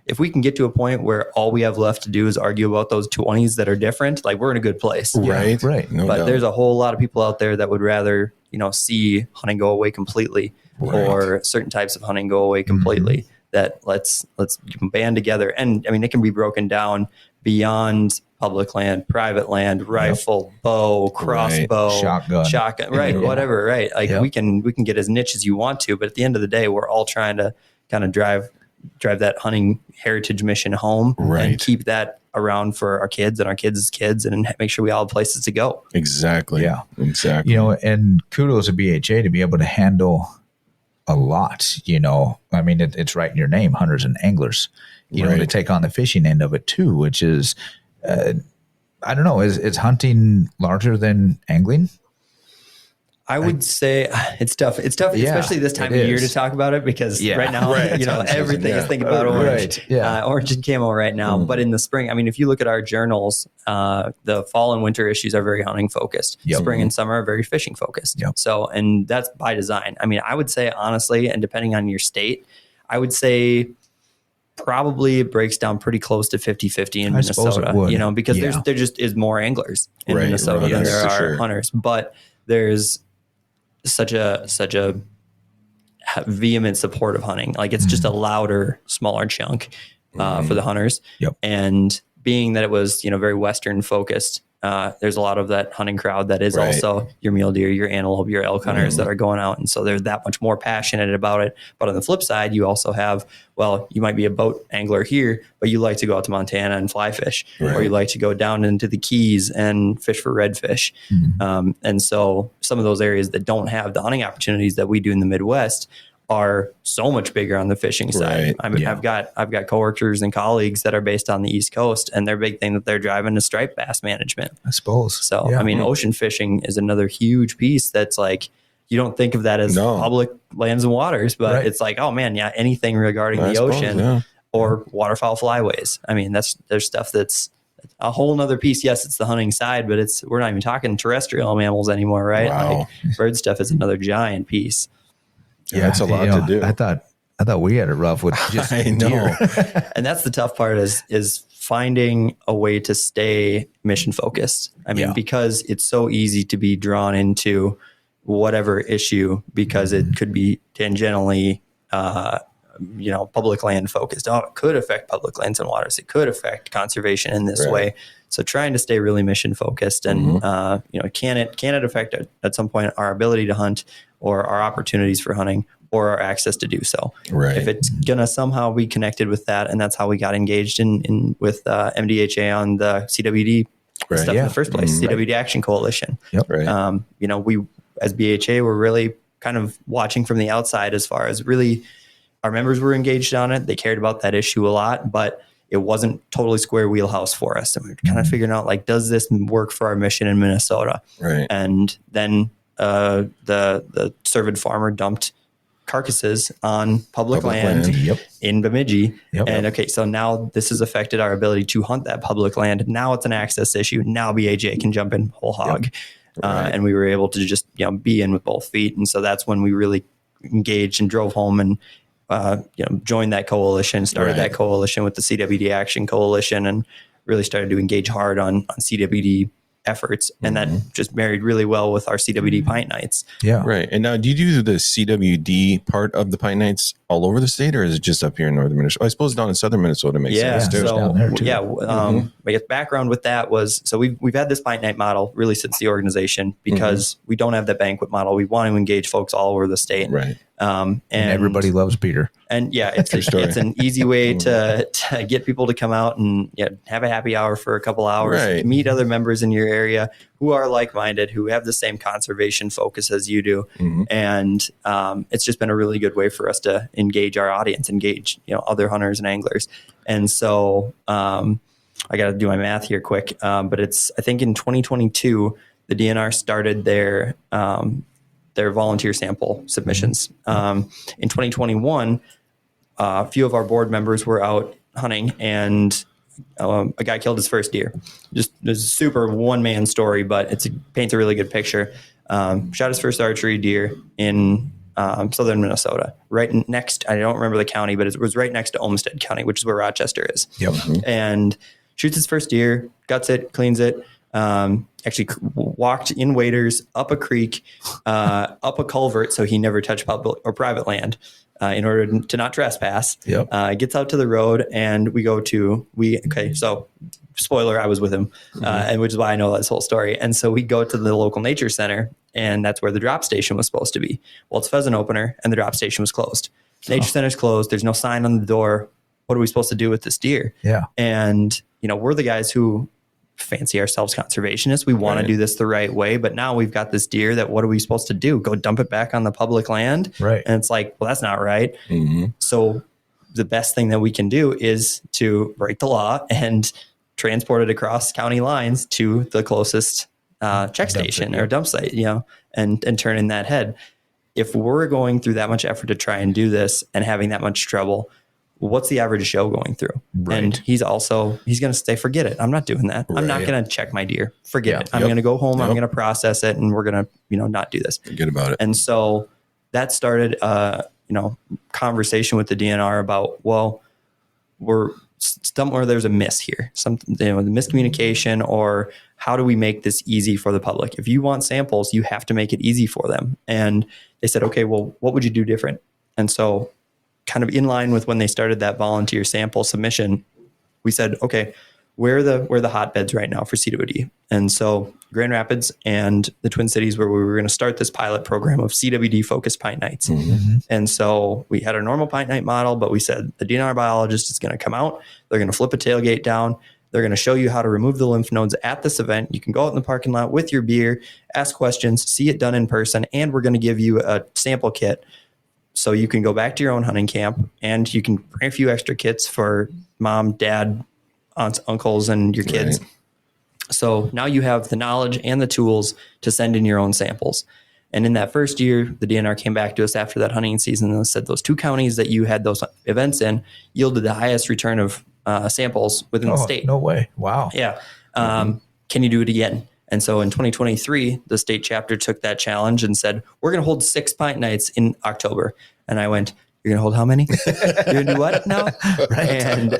if we can get to a point where all we have left to do is argue about those 20s that are different, like we're in a good place.
Right.
No
but
doubt.
There's a whole lot of people out there that would rather, see hunting go away completely or certain types of hunting go away completely. That let's band together. And I mean, it can be broken down beyond public land, private land, rifle, bow, crossbow, shotgun, whatever, right? Like we can get as niche as you want to, but at the end of the day, we're all trying to kind of drive that hunting heritage mission home and keep that around for our kids and our kids' kids and make sure we all have places to go.
Exactly.
Yeah.
Exactly.
And kudos to BHA to be able to handle a lot, I mean, it's right in your name, Hunters and Anglers, to take on the fishing end of it too, which is, I don't know, is hunting larger than angling?
I would say it's tough. It's tough, especially this time of year to talk about it because right now, everything is thinking about orange, orange and camo right now. But in the spring, I mean, if you look at our journals, the fall and winter issues are very hunting focused. Spring and summer are very fishing focused. So, and that's by design. I mean, I would say honestly, and depending on your state, I would say probably it breaks down pretty close to 50-50 in Minnesota, because there just is more anglers in Minnesota than there are hunters, but there's such a vehement support of hunting. Like it's just a louder, smaller chunk for the hunters. And being that it was, very Western focused, there's a lot of that hunting crowd that is also your mule deer, your antelope, your elk hunters that are going out. And so they're that much more passionate about it. But on the flip side, you also have, you might be a boat angler here, but you like to go out to Montana and fly fish, or you like to go down into the Keys and fish for redfish. And so some of those areas that don't have the hunting opportunities that we do in the Midwest are so much bigger on the fishing side. I mean, I've got coworkers and colleagues that are based on the East Coast, and their big thing that they're driving is striped bass management,
I suppose.
So, I mean, ocean fishing is another huge piece that's like, you don't think of that as public lands and waters, but it's like, oh man, anything regarding the ocean or waterfowl flyways. I mean, there's stuff that's a whole nother piece. Yes, it's the hunting side, but we're not even talking terrestrial mammals anymore, right? Like bird stuff is another giant piece.
Yeah, it's a lot to do.
I thought we had it rough with just deer.
And that's the tough part is finding a way to stay mission focused. I mean, because it's so easy to be drawn into whatever issue because it could be tangentially, public land focused. Oh, it could affect public lands and waters. It could affect conservation in this way. So trying to stay really mission focused and, can it affect at some point our ability to hunt or our opportunities for hunting, or our access to do so.
Right.
If it's gonna somehow be connected with that, and that's how we got engaged in with MDHA on the CWD stuff in the first place, CWD Action Coalition.
Yep.
Right.
We as BHA were really kind of watching from the outside as far as really our members were engaged on it. They cared about that issue a lot, but it wasn't totally square wheelhouse for us. And we were kind of figuring out, like, does this work for our mission in Minnesota?
Right.
And then the cervid farmer dumped carcasses on public land. In Bemidji. And okay, so now this has affected our ability to hunt that public land. Now it's an access issue. Now BHA can jump in whole hog. And we were able to just be in with both feet. And so that's when we really engaged and drove home and joined that coalition, started that coalition with the CWD Action Coalition, and really started to engage hard on CWD efforts. And that just married really well with our CWD Pint Nights.
Yeah.
Right. And now, do you do the CWD part of the Pint Nights all over the state, or is it just up here in northern Minnesota? I suppose down in southern Minnesota makes sense too.
Down there too.
I guess background with that was, so we've had this Pint Night model really since the organization, because we don't have that banquet model. We want to engage folks all over the state.
Right.
And everybody loves Peter.
And it's an easy way to get people to come out and have a happy hour for a couple hours, meet other members in your area who are like-minded, who have the same conservation focus as you do. And it's just been a really good way for us to engage our audience, engage other hunters and anglers. And so I got to do my math here quick, but I think in 2022 the DNR started their volunteer sample submissions. In 2021, a few of our board members were out hunting, and a guy killed his first deer. Just this is a super one-man story, but it paints a really good picture. Shot his first archery deer in southern Minnesota, right next, I don't remember the county, but it was right next to Olmsted County, which is where Rochester is. And shoots his first deer, guts it, cleans it, actually walked in waders up a creek, up a culvert, so he never touched public or private land in order to not trespass. Gets out to the road, and so spoiler, I was with him, and which is why I know this whole story. And so we go to the local nature center, and that's where the drop station was supposed to be. Well, it's pheasant opener, and the drop station was closed. Nature center's closed. There's no sign on the door. What are we supposed to do with this deer? And we're the guys who fancy ourselves conservationists. We want to do this the right way, but now we've got this deer that what are we supposed to do? Go dump it back on the public land? And it's like, well, that's not right. So the best thing that we can do is to break the law and transport it across county lines to the closest check station or dump site, and turn in that head. If we're going through that much effort to try and do this and having that much trouble, what's the average Joe going through? And he's going to say, forget it. I'm not doing that. I'm not going to check my deer. Forget it. I'm going to go home. I'm going to process it, and we're going to, not do this.
Forget about it.
And so that started, conversation with the DNR about, well, somewhere there's a miss here, something, the miscommunication, or how do we make this easy for the public? If you want samples, you have to make it easy for them. And they said, okay, well, what would you do different? And so kind of in line with when they started that volunteer sample submission, we said, okay, where are the hotbeds right now for CWD? And so Grand Rapids and the Twin Cities, where we were going to start this pilot program of CWD focused Pint Nights. And so we had our normal Pint Night model, but we said the DNR biologist is going to come out. They're going to flip a tailgate down. They're going to show you how to remove the lymph nodes at this event. You can go out in the parking lot with your beer, ask questions, see it done in person, and we're going to give you a sample kit so you can go back to your own hunting camp, and you can bring a few extra kits for mom, dad, aunts, uncles, and your kids. So now you have the knowledge and the tools to send in your own samples. And in that first year, the DNR came back to us after that hunting season and said those 2 counties that you had those events in yielded the highest return of samples within the state.
No way. Wow.
Yeah. Can you do it again? And so in 2023, the state chapter took that challenge and said, we're going to hold 6 Pint Nights in October. And I went, you're going to hold how many? You're going to do what now? And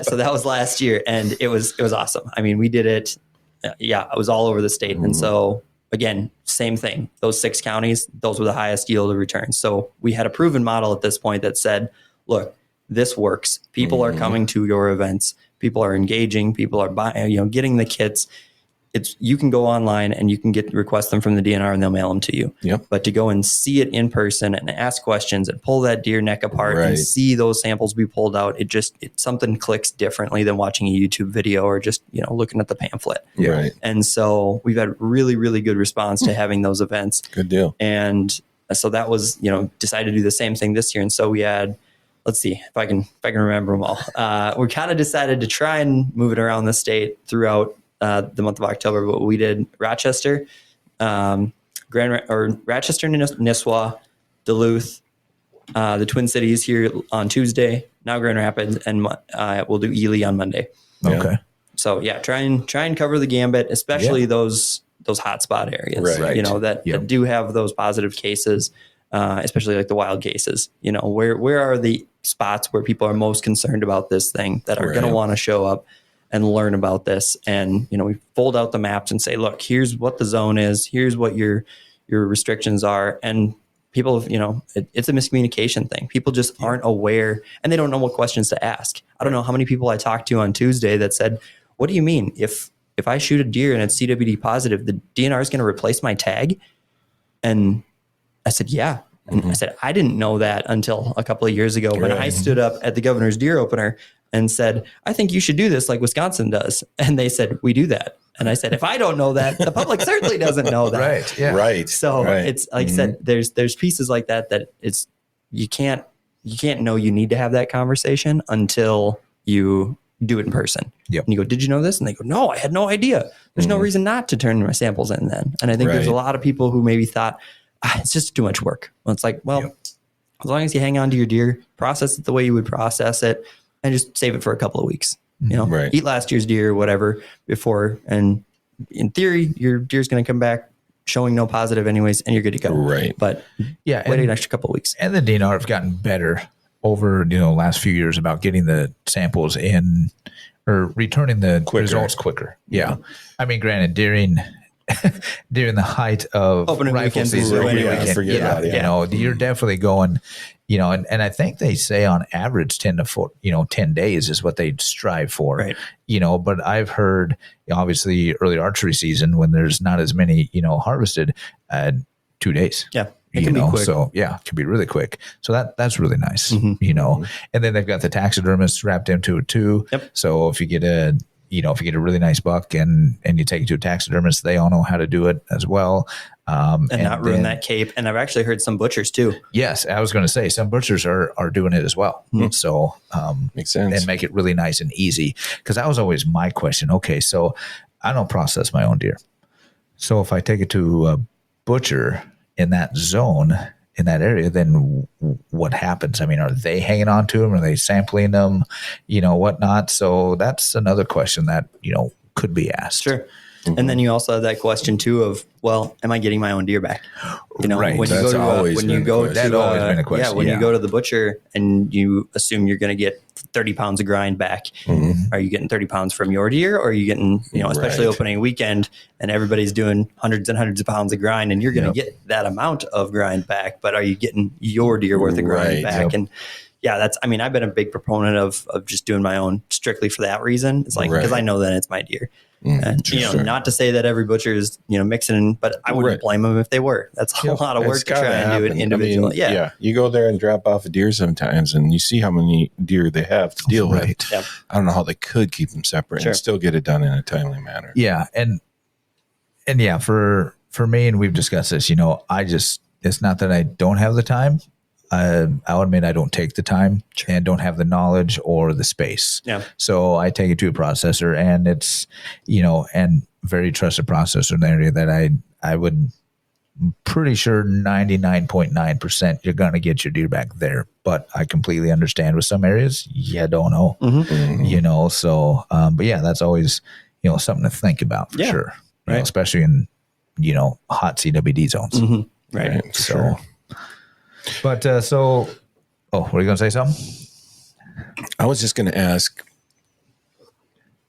so that was last year, and it was awesome. I mean, we did it. It was all over the state. And so again, same thing. Those 6 counties, those were the highest yield of returns. So we had a proven model at this point that said, look, this works. People are coming to your events. People are engaging. People are buying, getting the kits. you can go online and you can request them from the DNR and they'll mail them to you.
Yep.
But to go and see it in person and ask questions and pull that deer neck apart and see those samples be pulled out, something clicks differently than watching a YouTube video or just, looking at the pamphlet.
Yeah. Right.
And so we've had really, really good response to having those events.
Good deal.
And so that was, decided to do the same thing this year. And so we had, let's see if I can remember them all. We kind of decided to try and move it around the state throughout the month of October, but we did Rochester, Rochester, Nisswa, Duluth, the Twin Cities here on Tuesday, now Grand Rapids, and we'll do Ely on Monday.
Okay.
So try and cover the gambit, especially those hotspot areas, that do have those positive cases, especially like the wild cases. Where are the spots where people are most concerned about this thing that are going to want to show up and learn about this? And, we fold out the maps and say, look, here's what the zone is. Here's what your restrictions are. And people, it's a miscommunication thing. People just aren't aware and they don't know what questions to ask. I don't know how many people I talked to on Tuesday that said, what do you mean? If I shoot a deer and it's CWD positive, the DNR is going to replace my tag? And I said, yeah. And I said, I didn't know that until a couple of years ago when I stood up at the governor's deer opener and said, I think you should do this like Wisconsin does. And they said, we do that. And I said, if I don't know that, the public certainly doesn't know that.
Right. Yeah.
Right.
So it's like I said, there's pieces like that it's, you can't know you need to have that conversation until you do it in person.
Yep.
And you go, did you know this? And they go, no, I had no idea. There's no reason not to turn my samples in then. And I think there's a lot of people who maybe thought, it's just too much work. Well, it's like, as long as you hang on to your deer, process it the way you would process it, and just save it for a couple of weeks. Eat last year's deer or whatever before. And in theory, your deer's going to come back showing no positive anyways, and you're good to go.
Right.
But wait an extra couple of weeks.
And the DNR have gotten better over, the last few years about getting the samples in or returning the results quicker. Yeah. I mean, granted, during the height of
opening
rifle season, you're definitely going, and I think they say on average 10 days is what they strive for,
right.
But I've heard obviously early archery season when there's not as many, harvested, 2 days.
Yeah. It can be quick.
So it can be really quick. So that's really nice, and then they've got the taxidermists wrapped into it too.
Yep.
So if you get a really nice buck and you take it to a taxidermist, they all know how to do it as well. And
not ruin that cape. And I've actually heard some butchers too.
Yes. I was going to say some butchers are doing it as well. Mm-hmm. So,
makes sense.
And make it really nice and easy. Cause that was always my question. Okay. So I don't process my own deer. So if I take it to a butcher in that zone, in that area, then what happens? I mean, are they hanging on to them? Are they sampling them, whatnot? So that's another question that, could be asked.
Sure. Mm-hmm. And then you also have that question too of, well, am I getting my own deer back?
Right.
When you go to the butcher and you assume you're going to get 30 pounds of grind back, are you getting 30 pounds from your deer, or are you getting, especially opening weekend and everybody's doing hundreds and hundreds of pounds of grind and you're going to get that amount of grind back, but are you getting your deer worth of grind back? And I've been a big proponent of just doing my own strictly for that reason. It's like, because I know that it's my deer. And not to say that every butcher is mixing, but I wouldn't blame them if they were. That's a lot of work to try and do it individually.
I mean, you go there and drop off a deer sometimes, and you see how many deer they have to deal with.
Yep.
I don't know how they could keep them separate and still get it done in a timely manner.
Yeah, and for me, and we've discussed this. It's not that I don't have the time. I'll admit I don't take the time and don't have the knowledge or the space.
Yeah. So
I take it to a processor, and it's, and very trusted processor in the area that I would pretty sure 99.9% you're going to get your deer back there. But I completely understand with some areas, don't know, so, but that's always, something to think about for sure. Right. Especially in, hot CWD zones.
Mm-hmm. Right.
So. Sure. But were you going to say something?
I was just going to ask,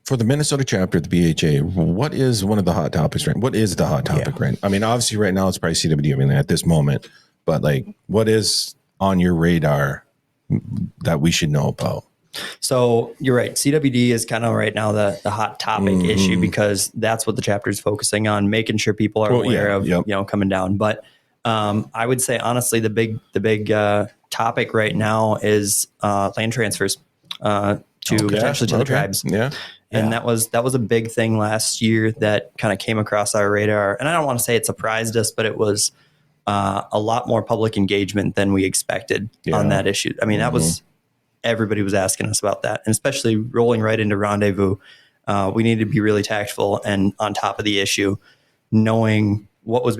for the Minnesota chapter of the BHA, what is one of the hot topics right? What is the hot topic right? I mean, obviously right now it's probably CWD at this moment, but what is on your radar that we should know about?
So you're right. CWD is kind of right now the hot topic issue, because that's what the chapter is focusing on, making sure people are aware of, coming down. But I would say, honestly, the big topic right now is land transfers to potentially to the tribes.
Yeah.
And that was a big thing last year that kind of came across our radar. And I don't want to say it surprised us, but it was a lot more public engagement than we expected on that issue. I mean, that was, everybody was asking us about that, and especially rolling right into rendezvous. We needed to be really tactful and on top of the issue, knowing what was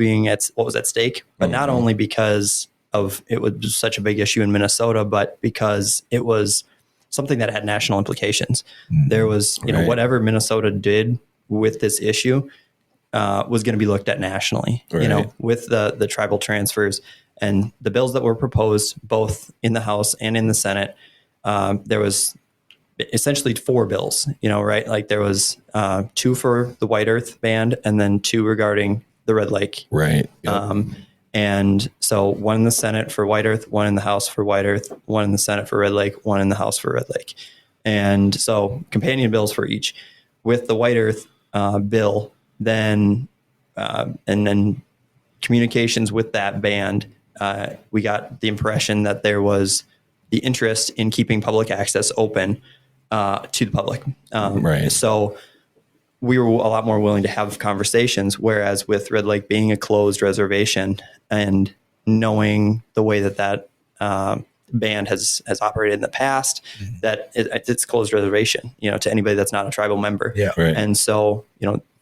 at stake, but not only because of it was such a big issue in Minnesota, but because it was something that had national implications. There was, whatever Minnesota did with this issue was going to be looked at nationally, with the tribal transfers and the bills that were proposed both in the House and in the Senate. There was essentially 4 bills, right? Like there was 2 for the White Earth band and then 2 regarding the Red Lake.
Right. Yep.
And so 1 in the Senate for White Earth, 1 in the House for White Earth, 1 in the Senate for Red Lake, 1 in the House for Red Lake. And so companion bills for each. With the White Earth bill, then and then communications with that band, we got the impression that there was the interest in keeping public access open to the public. So we were a lot more willing to have conversations, whereas with Red Lake being a closed reservation and knowing the way that band has operated in the past, that it's closed reservation, to anybody that's not a tribal member.
Yeah. Right.
And so,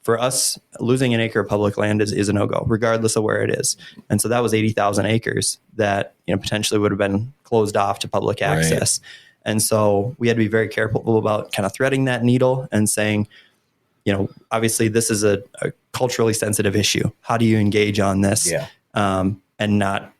for us, losing an acre of public land is a no-go, regardless of where it is. And so that was 80,000 acres that potentially would have been closed off to public access. Right. And so we had to be very careful about kind of threading that needle and saying, obviously this is a culturally sensitive issue. How do you engage on this? Yeah. And not,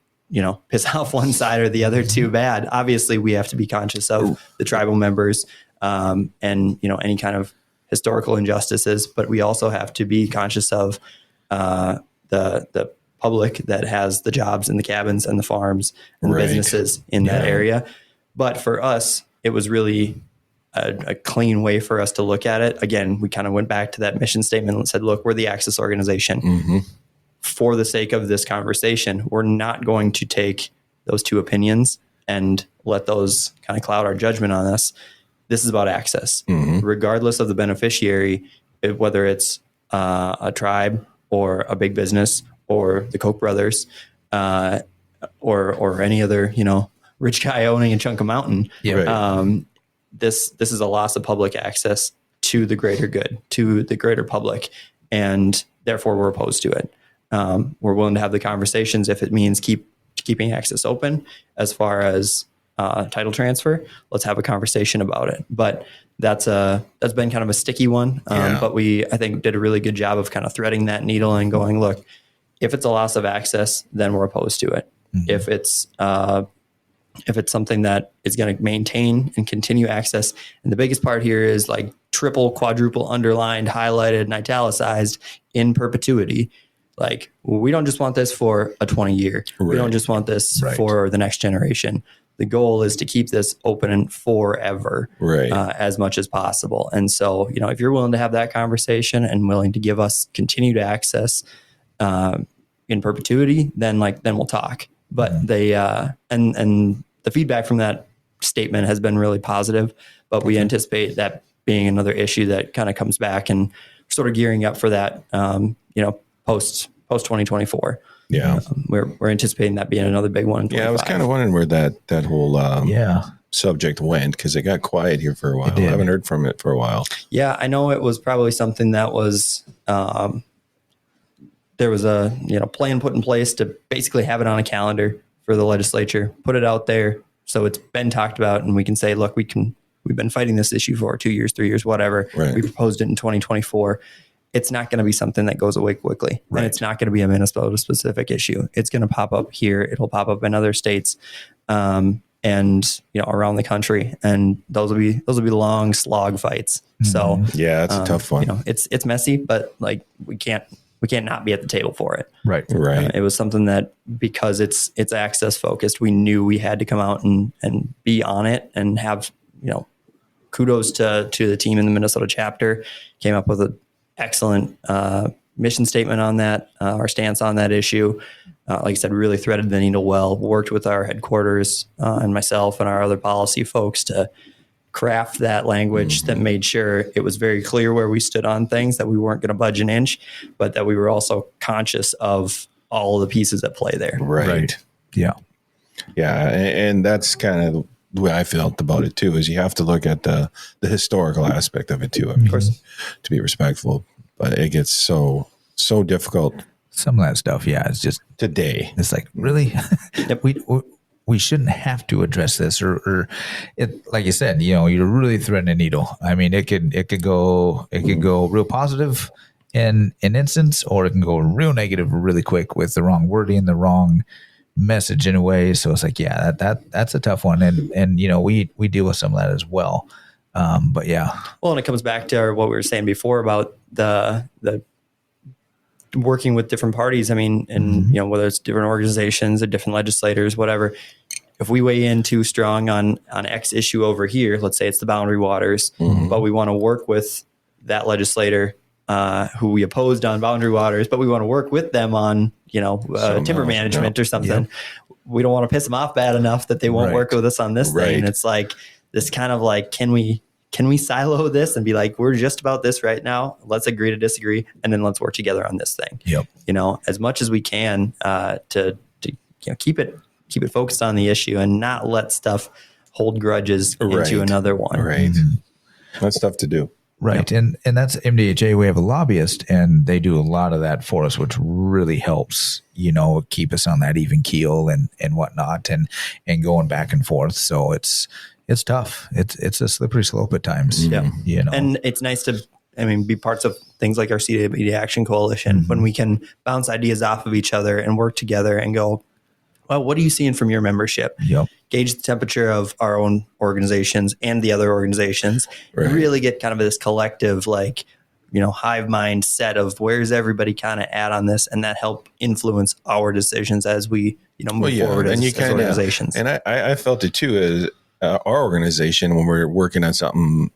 piss off one side or the other too bad. Obviously we have to be conscious of the tribal members and, any kind of historical injustices, but we also have to be conscious of the public that has the jobs and the cabins and the farms and the businesses in that area. But for us, it was really a clean way for us to look at it. Again, we kind of went back to that mission statement and said, look, we're the access organization. For the sake of this conversation, we're not going to take those 2 opinions and let those kind of cloud our judgment on us. This is about access, regardless of the beneficiary, whether it's a tribe or a big business or the Koch brothers or any other, rich guy owning a chunk of mountain. Yeah. This is a loss of public access to the greater good, to the greater public, and therefore we're opposed to it. We're willing to have the conversations if it means keeping access open. As far as title transfer, let's have a conversation about it. But that's been kind of a sticky one. But we, I think, did a really good job of kind of threading that needle and going, look, if it's a loss of access, then we're opposed to it. If it's something that is going to maintain and continue access, and the biggest part here is like triple, quadruple, underlined, highlighted, and italicized in perpetuity. Like, we don't just want this for a 20-year. We don't just want this for the next generation. The goal is to keep this open forever, as much as possible. And so, if you're willing to have that conversation and willing to give us continued access in perpetuity, then we'll talk. But they and the feedback from that statement has been really positive. But we anticipate that being another issue that kind of comes back, and sort of gearing up for that. Post 2024. Yeah. We're anticipating that being another big one.
Yeah. I was kind of wondering where that whole subject went, because it got quiet here for a while. I haven't heard from it for a while.
Yeah. I know it was probably something that was, there was a, plan put in place to basically have it on a calendar for the legislature, put it out there. So it's been talked about, and we can say, look, we've been fighting this issue for 2 years, 3 years, whatever. Right. We proposed it in 2024. It's not going to be something that goes away quickly. And it's not going to be a Minnesota specific issue. It's going to pop up here. It'll pop up in other states, and around the country. And those will be long slog fights. So
yeah, it's a tough one.
It's messy, but we can't not be at the table for it.
Right.
It was something that, because it's access focused, we knew we had to come out and be on it and have, kudos to the team in the Minnesota chapter. Came up with an excellent mission statement on that, our stance on that issue. Like I said, really threaded the needle well, worked with our headquarters and myself and our other policy folks to craft that language that made sure it was very clear where we stood on things, that we weren't going to budge an inch, but that we were also conscious of all of the pieces at play there.
Right.
Yeah.
Yeah. And that's kind of the way I felt about it too, is you have to look at the historical aspect of it too. I mean, of course, to be respectful, but it gets so difficult.
Some of that stuff. Yeah. It's just
today.
It's like, really? We shouldn't have to address this, or it, like you said, you're really threading a needle. I mean, it could go real positive in an instance, or it can go real negative really quick with the wrong wording, the wrong message in a way. So it's like, yeah, that's a tough one. And we deal with some of that as well. But yeah.
Well, and it comes back to what we were saying before about the working with different parties. I mean, and whether it's different organizations or different legislators, whatever, if we weigh in too strong on X issue over here, let's say it's the boundary waters, but we want to work with that legislator who we opposed on boundary waters, but we want to work with them on, timber management or something. Yep. We don't want to piss them off bad enough that they won't work with us on this thing. And it's like this kind of like, can we silo this and be like, we're just about this right now. Let's agree to disagree. And then let's work together on this thing.
Yep.
As much as we can to keep it focused on the issue and not let stuff hold grudges into another one.
Right. That's tough to do.
Right. Yep. And that's MDHA. We have a lobbyist, and they do a lot of that for us, which really helps, keep us on that even keel and whatnot, and going back and forth. So it's tough. It's a slippery slope at times.
Yeah. And it's nice to, be parts of things like our CWD Action Coalition when we can bounce ideas off of each other and work together and go, well, what are you seeing from your membership?
Yep.
Gauge the temperature of our own organizations and the other organizations. Really get kind of this collective, hive mind set of where's everybody kind of at on this, and that help influence our decisions as we, move forward as organizations.
And I felt it too as our organization when we're working on something,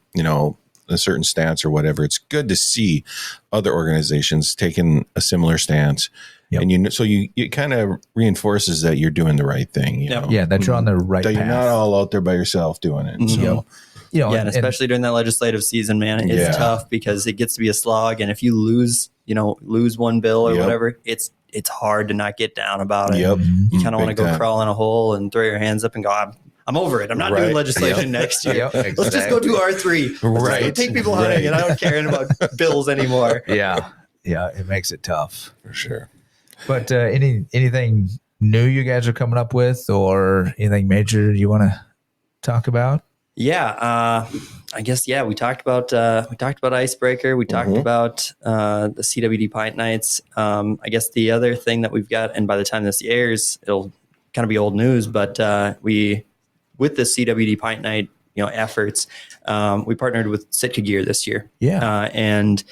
a certain stance or whatever. It's good to see other organizations taking a similar stance. Yep. And so it kind of reinforces that you're doing the right thing.
Yeah, that you're on the right path.
You're not all out there by yourself doing it. So,
and especially during that legislative season, man, it's tough because it gets to be a slog. And if you lose one bill or whatever, it's hard to not get down about it.
Yep.
You kind of want to go crawl in a hole and throw your hands up and go, I'm over it. I'm not doing legislation next year. Exactly. Let's just go do R3. Let's just take people hunting, and I don't care about bills anymore.
Yeah, it makes it tough
for sure.
But anything new you guys are coming up with, or anything major you want to talk about?
Yeah, I guess we talked about Icebreaker. We talked about the CWD Pint Nights. I guess the other thing that we've got, and by the time this airs, it'll kind of be old news, but with the CWD Pint Night efforts, we partnered with Sitka Gear this year.
Yeah,
and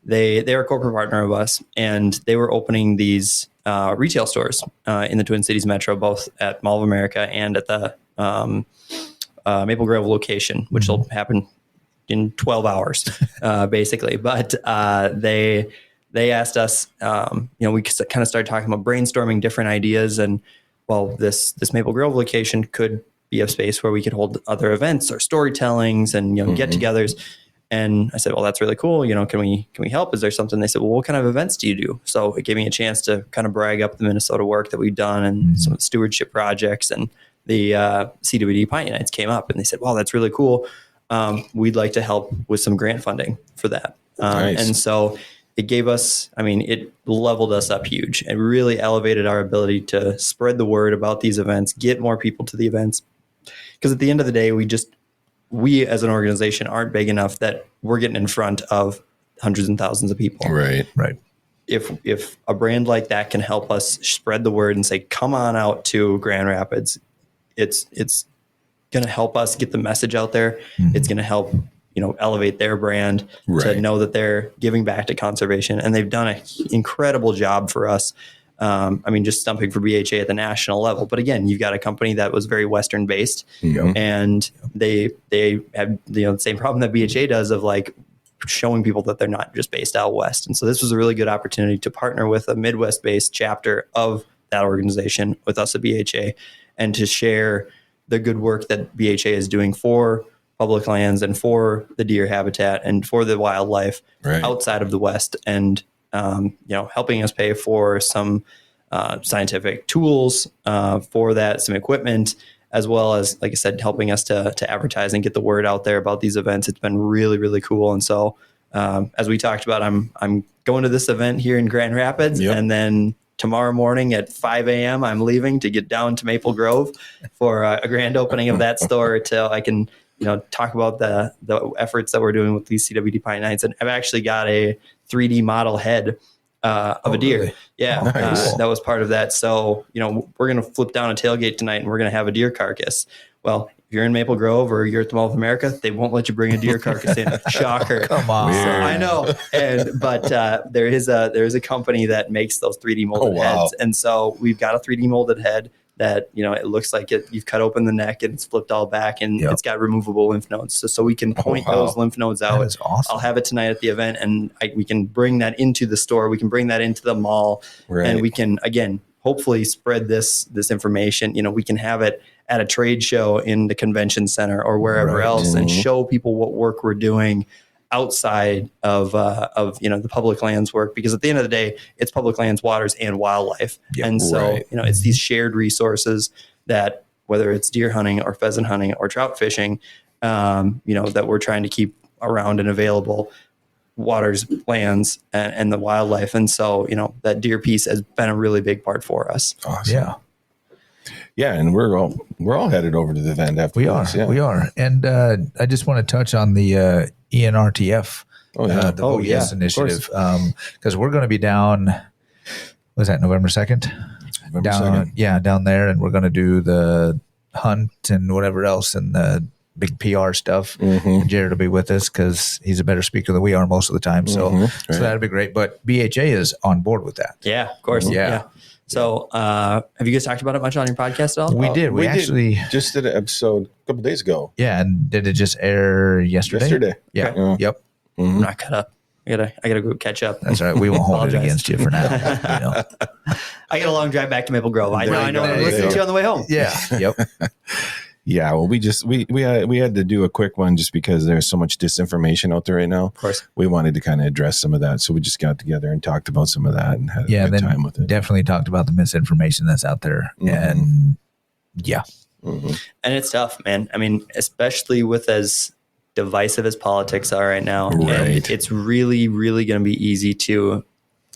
they're a corporate partner of us, and they were opening these retail stores in the Twin Cities Metro, both at Mall of America and at the Maple Grove location, which will happen in 12 hours, basically. But they asked us, we kind of started talking about brainstorming different ideas, and this Maple Grove location could be a space where we could hold other events or storytellings and get-togethers. And I said, well, that's really cool. Can we help? Is there something? They said, well, what kind of events do you do? So it gave me a chance to kind of brag up the Minnesota work that we've done and some stewardship projects. And the CWD Pint Nights came up, and they said, wow, that's really cool. We'd like to help with some grant funding for that.
Nice.
And so it gave us, it leveled us up huge and really elevated our ability to spread the word about these events, get more people to the events. Because at the end of the day, we as an organization aren't big enough that we're getting in front of hundreds and thousands of people.
Right.
If a brand like that can help us spread the word and say, come on out to Grand Rapids, it's going to help us get the message out there. It's going to help, elevate their brand to know that they're giving back to conservation. And they've done an incredible job for us I mean, just stumping for BHA at the national level. But again, you've got a company that was very Western based, and they have the same problem that BHA does of like showing people that they're not just based out West. And so this was a really good opportunity to partner with a Midwest based chapter of that organization with us at BHA, and to share the good work that BHA is doing for public lands and for the deer habitat and for the wildlife outside of the West, and helping us pay for some scientific tools for that, some equipment, as well as, like I said, helping us to advertise and get the word out there about these events. It's been really, really cool. And so, as we talked about, I'm going to this event here in Grand Rapids, and then tomorrow morning at 5 a.m. I'm leaving to get down to Maple Grove for a grand opening of that store, till I can talk about the efforts that we're doing with these CWD Pint Nights. And I've actually got a 3D model head of a deer. Really? Yeah. Nice. That was part of that. So, we're going to flip down a tailgate tonight and we're going to have a deer carcass. Well, if you're in Maple Grove or you're at the Mall of America, they won't let you bring a deer carcass in. Shocker. Come on. So, I know. But there is a company that makes those 3D molded heads. And so we've got a 3D molded head that, it looks like you've cut open the neck and it's flipped all back, and it's got removable lymph nodes. So we can point those lymph nodes out. That is awesome. I'll have it tonight at the event, and we can bring that into the store. We can bring that into the mall, and we can, again, hopefully spread this information. We can have it at a trade show in the convention center or wherever else, and show people what work we're doing outside of the public lands work, because at the end of the day, it's public lands, waters, and wildlife. And so, it's these shared resources that, whether it's deer hunting or pheasant hunting or trout fishing, that we're trying to keep around and available, waters, lands, and the wildlife. And so, that deer piece has been a really big part for us.
Awesome. Yeah, and we're all headed over to the event after
we are. And I just want to touch on the ENRTF, the Vote Yes initiative, because we're going to be down. Was that November 2nd? Down there, and we're going to do the hunt and whatever else and the big PR stuff. And Jared will be with us because he's a better speaker than we are most of the time. So that'd be great. But BHA is on board with that.
Yeah, of course. Yeah. So, have you guys talked about it much on your podcast at all?
We did. We actually
just did an episode a couple days ago.
Yeah, and did it just air yesterday? Yeah.
Okay.
Yep.
I'm not caught up. I gotta go catch up.
That's all right. We won't hold it against you for now.
I got a long drive back to Maple Grove. I know. I'm listening to you on the way home.
Yeah. Yep.
Yeah, well, we had to do a quick one just because there's so much disinformation out there right now.
Of course,
we wanted to kind of address some of that, so we just got together and talked about some of that and had a good time with it.
Definitely talked about the misinformation that's out there, and
and it's tough, man. I mean, especially with as divisive as politics are right now, and it's really, really going to be easy to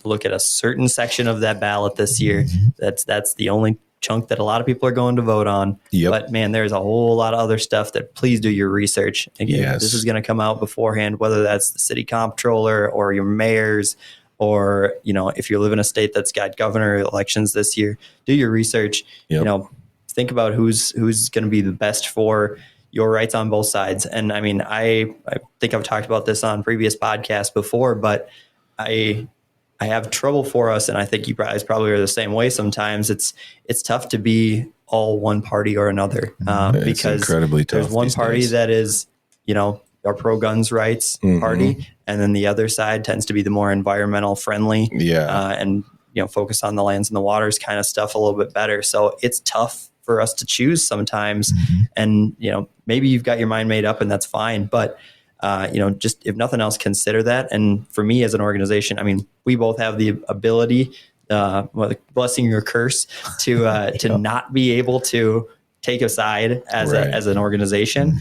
look at a certain section of that ballot this year. That's the only chunk that a lot of people are going to vote on. But man, there's a whole lot of other stuff that please do your research. Again, this is going to come out beforehand, whether that's the city comptroller or your mayors, or, if you live in a state that's got governor elections this year, do your research, think about who's going to be the best for your rights on both sides. And I mean, I think I've talked about this on previous podcasts before, but I have trouble for us, and I think you guys probably are the same way sometimes. It's tough to be all one party or another, because incredibly tough. There's one party that is, our pro-guns rights party, and then the other side tends to be the more environmental friendly, and focus on the lands and the waters kind of stuff a little bit better. So it's tough for us to choose sometimes, and maybe you've got your mind made up, and that's fine, but just if nothing else, consider that. And for me as an organization, I mean, we both have the ability, blessing or curse, to not be able to take a side as an organization,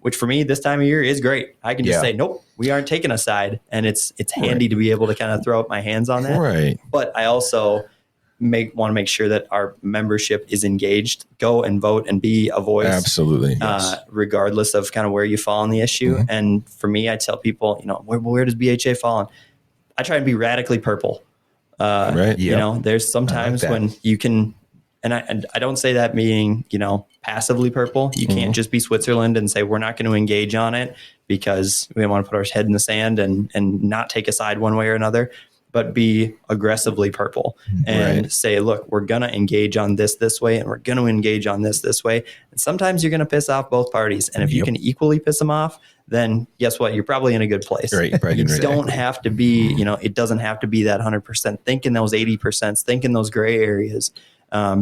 which for me this time of year is great. I can just say, nope, we aren't taking a side, and it's handy to be able to kind of throw up my hands on that.
Right.
But I also want to make sure that our membership is engaged, go and vote and be a voice.
Absolutely.
Regardless of kind of where you fall on the issue. And for me, I tell people, where does BHA fall on? I try and be radically purple. There's sometimes when you can, and I don't say that meaning, passively purple. You can't just be Switzerland and say, we're not going to engage on it because we want to put our head in the sand and not take a side one way or another. but be aggressively purple and say, look, we're going to engage on this way, and we're going to engage on this way. And sometimes you're going to piss off both parties. And if you can equally piss them off, then guess what? You're probably in a good place.
Right.
You don't have to be, it doesn't have to be that 100%. Think in those 80%, think in those gray areas,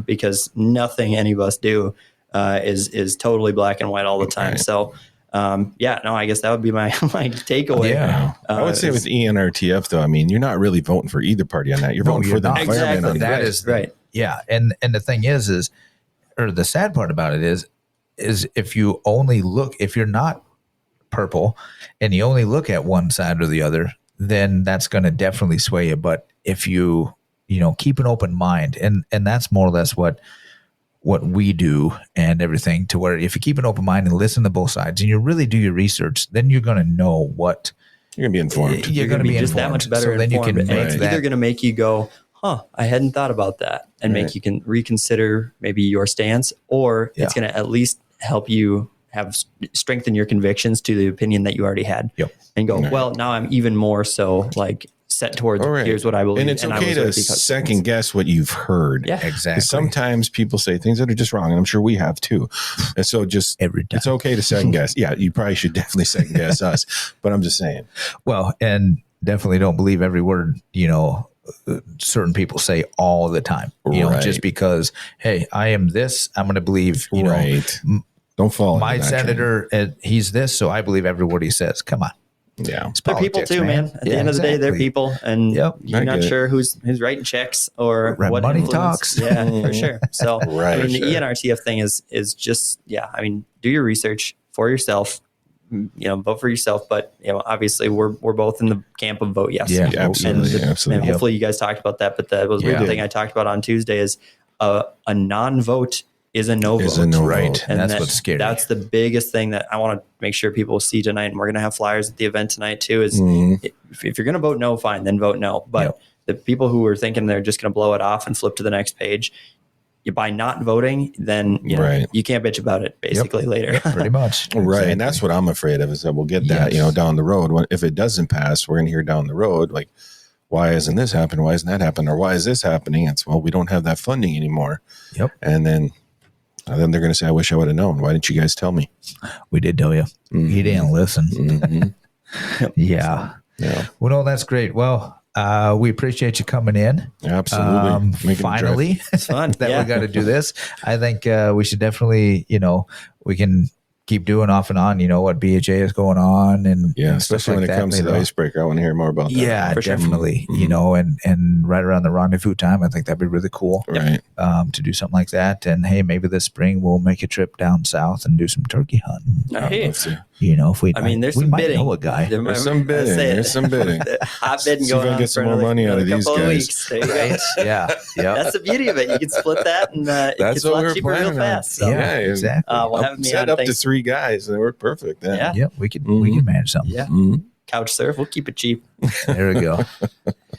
because nothing any of us do is totally black and white all the time. Right. So, I guess that would be my takeaway.
Yeah. I would say with ENRTF, though, I mean, you're not really voting for either party on that. You're voting for the environment.
Exactly.
That is
right.
Yeah. And the thing is, or the sad part about it is if you only look, if you're not purple and you only look at one side or the other, then that's going to definitely sway you. But if you keep an open mind, and that's more or less what we do and everything, to where if you keep an open mind and listen to both sides and you really do your research, then you're going to know what
you're going to be informed.
You're going to be just that much better. So then you can make that. Either going to make you go, I hadn't thought about that, and make you can reconsider maybe your stance, or it's going to at least help you strengthen your convictions to the opinion that you already had, and go, well, now I'm even more so like set towards here's what I believe.
And it's okay to second guess what you've heard.
Yeah,
exactly.
Sometimes people say things that are just wrong, and I'm sure we have too. And so just it's okay to second guess. Yeah, you probably should definitely second guess us, but I'm just saying.
Well, and definitely don't believe every word, certain people say all the time, just because, hey, I am this, I'm going to believe,
don't fall.
My senator, he's this, so I believe every word he says. Come on.
Yeah.
They're people too, man. At the end of the day, they're people, and you're not sure who's writing checks or what
money
influence.
talks.
Yeah, for sure. So the ENRTF thing is just, do your research for yourself, vote for yourself. But, obviously we're both in the camp of vote yes.
Yeah, absolutely.
And hopefully you guys talked about that, but the one thing I talked about on Tuesday is a non-vote is a no vote.
Right. And that's what's scary.
That's the biggest thing that I want to make sure people see tonight. And we're going to have flyers at the event tonight too, is if you're going to vote no, fine, then vote no. But the people who are thinking they're just going to blow it off and flip to the next page, by not voting, then you can't bitch about it basically later.
Pretty much.
Right. Exactly. And that's what I'm afraid of, is that we'll get that, down the road. If it doesn't pass, we're going to hear down the road, like, why isn't this happening? Why isn't that happening? Or why is this happening? It's, we don't have that funding anymore.
Yep.
And then they're going to say, I wish I would have known. Why didn't you guys tell me?
We did tell you. You didn't listen. Yeah. Well, no, that's great. Well, we appreciate you coming in.
Absolutely.
Finally,
it's fun
that we got to do this. I think we should definitely, we can keep doing off and on, what BHA is going on. And
especially when it comes to the icebreaker. I want to hear more about that.
Yeah, definitely. And right around the rendezvous time, I think that'd be really cool.
Right.
To do something like that. And hey, maybe this spring we'll make a trip down south and do some turkey hunting.
Hey.
If we,
there's
we
some
might
bidding.
Know a guy.
There's some bidding.
Hot bidding going on.
Get some more money out of these guys.
Right? Yeah.
That's the beauty of it. You can split that, and it gets a lot cheaper real fast. So.
Yeah, exactly.
We'll have me
set up to 3 guys, and they work perfect.
Yeah, we can manage something.
Yeah. Couch surf, we'll keep it cheap.
There we go.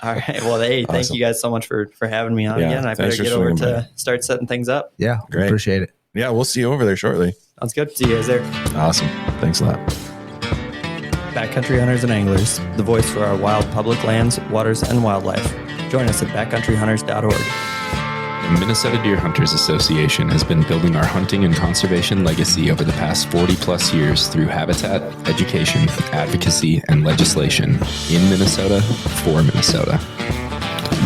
All right. Well, hey, thank you guys so much for having me on again. I better get over to start setting things up.
Yeah, great. Appreciate it.
Yeah, we'll see you over there shortly.
Sounds good. See you guys there.
Awesome. Thanks a lot.
Backcountry Hunters and Anglers, the voice for our wild public lands, waters, and wildlife. Join us at backcountryhunters.org.
The Minnesota Deer Hunters Association has been building our hunting and conservation legacy over the past 40-plus years through habitat, education, advocacy, and legislation in Minnesota for Minnesota.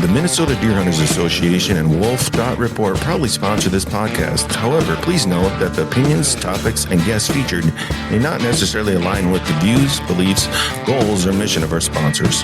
The Minnesota Deer Hunters Association and wolf.report proudly sponsor this podcast. However, please note that the opinions, topics, and guests featured may not necessarily align with the views, beliefs, goals, or mission of our sponsors.